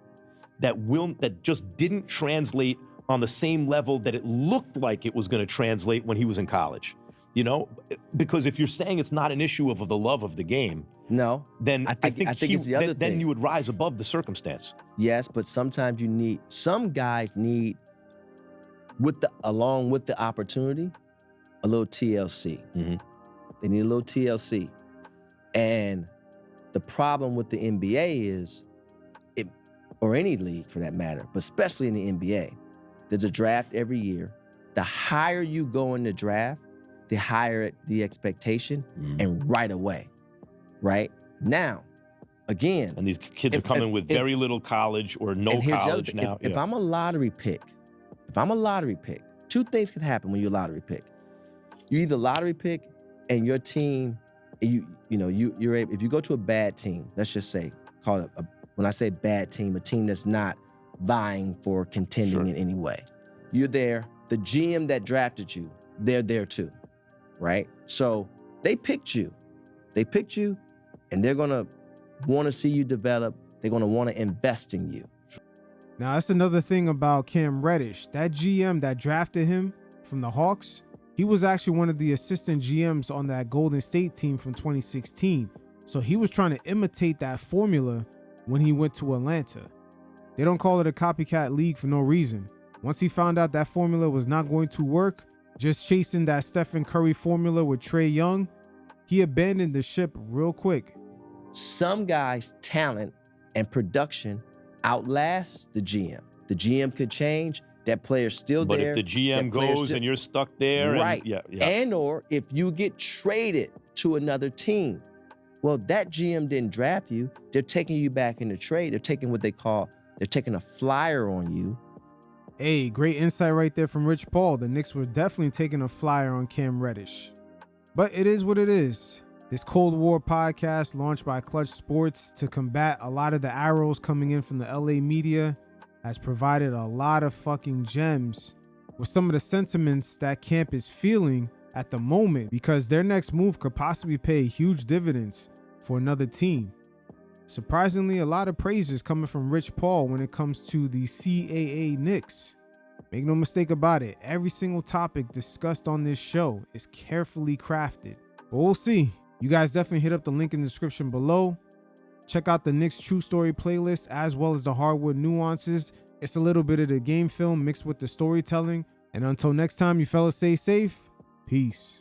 that just didn't translate on the same level that it looked like it was going to translate when he was in college. You know, because if you're saying it's not an issue of the love of the game, No, then I think it's the other then thing. you would rise above the circumstance. Yes, but sometimes some guys need, along with the opportunity, a little TLC. Mhm. They need a little TLC. And the problem with the NBA is, or any league for that matter, but especially in the NBA, there's a draft every year. The higher you go in the draft, the higher the expectation, and right away, right? Now, again. And these kids are coming with very little college or no and here's the other college thing. now. If I'm a lottery pick, two things can happen when you're a lottery pick. You either lottery pick and your team, you're able, if you go to a bad team, let's just say, call it when I say bad team, a team that's not vying for contending in any way. You're there. The GM that drafted you, they're there too, right? So they picked you. And they're going to want to see you develop. They're going to want to invest in you. Now, that's another thing about Cam Reddish. That GM that drafted him from the Hawks, he was actually one of the assistant GMs on that Golden State team from 2016. So he was trying to imitate that formula when he went to Atlanta. They don't call it a copycat league for no reason. Once he found out that formula was not going to work, just chasing that Stephen Curry formula with Trae Young, he abandoned the ship real quick. Some guys' talent and production outlasts the GM. The GM could change. That player's still but there. if the GM goes and you're stuck there, right? And or if you get traded to another team, well, that GM didn't draft you. They're taking you back in the trade. They're taking they're taking a flyer on you. Hey, great insight right there from Rich Paul. The Knicks were definitely taking a flyer on Cam Reddish. But it is what it is. This Cold War podcast launched by Clutch Sports to combat a lot of the arrows coming in from the LA media has provided a lot of fucking gems with some of the sentiments that camp is feeling at the moment, because their next move could possibly pay huge dividends for another team. Surprisingly, a lot of praises coming from Rich Paul when it comes to the CAA Knicks. Make no mistake about it, every single topic discussed on this show is carefully crafted. But we'll see. You guys definitely hit up the link in the description below. Check out the Knicks True Story playlist as well as the Hardwood Nuances. It's a little bit of the game film mixed with the storytelling. And until next time, you fellas stay safe. Peace.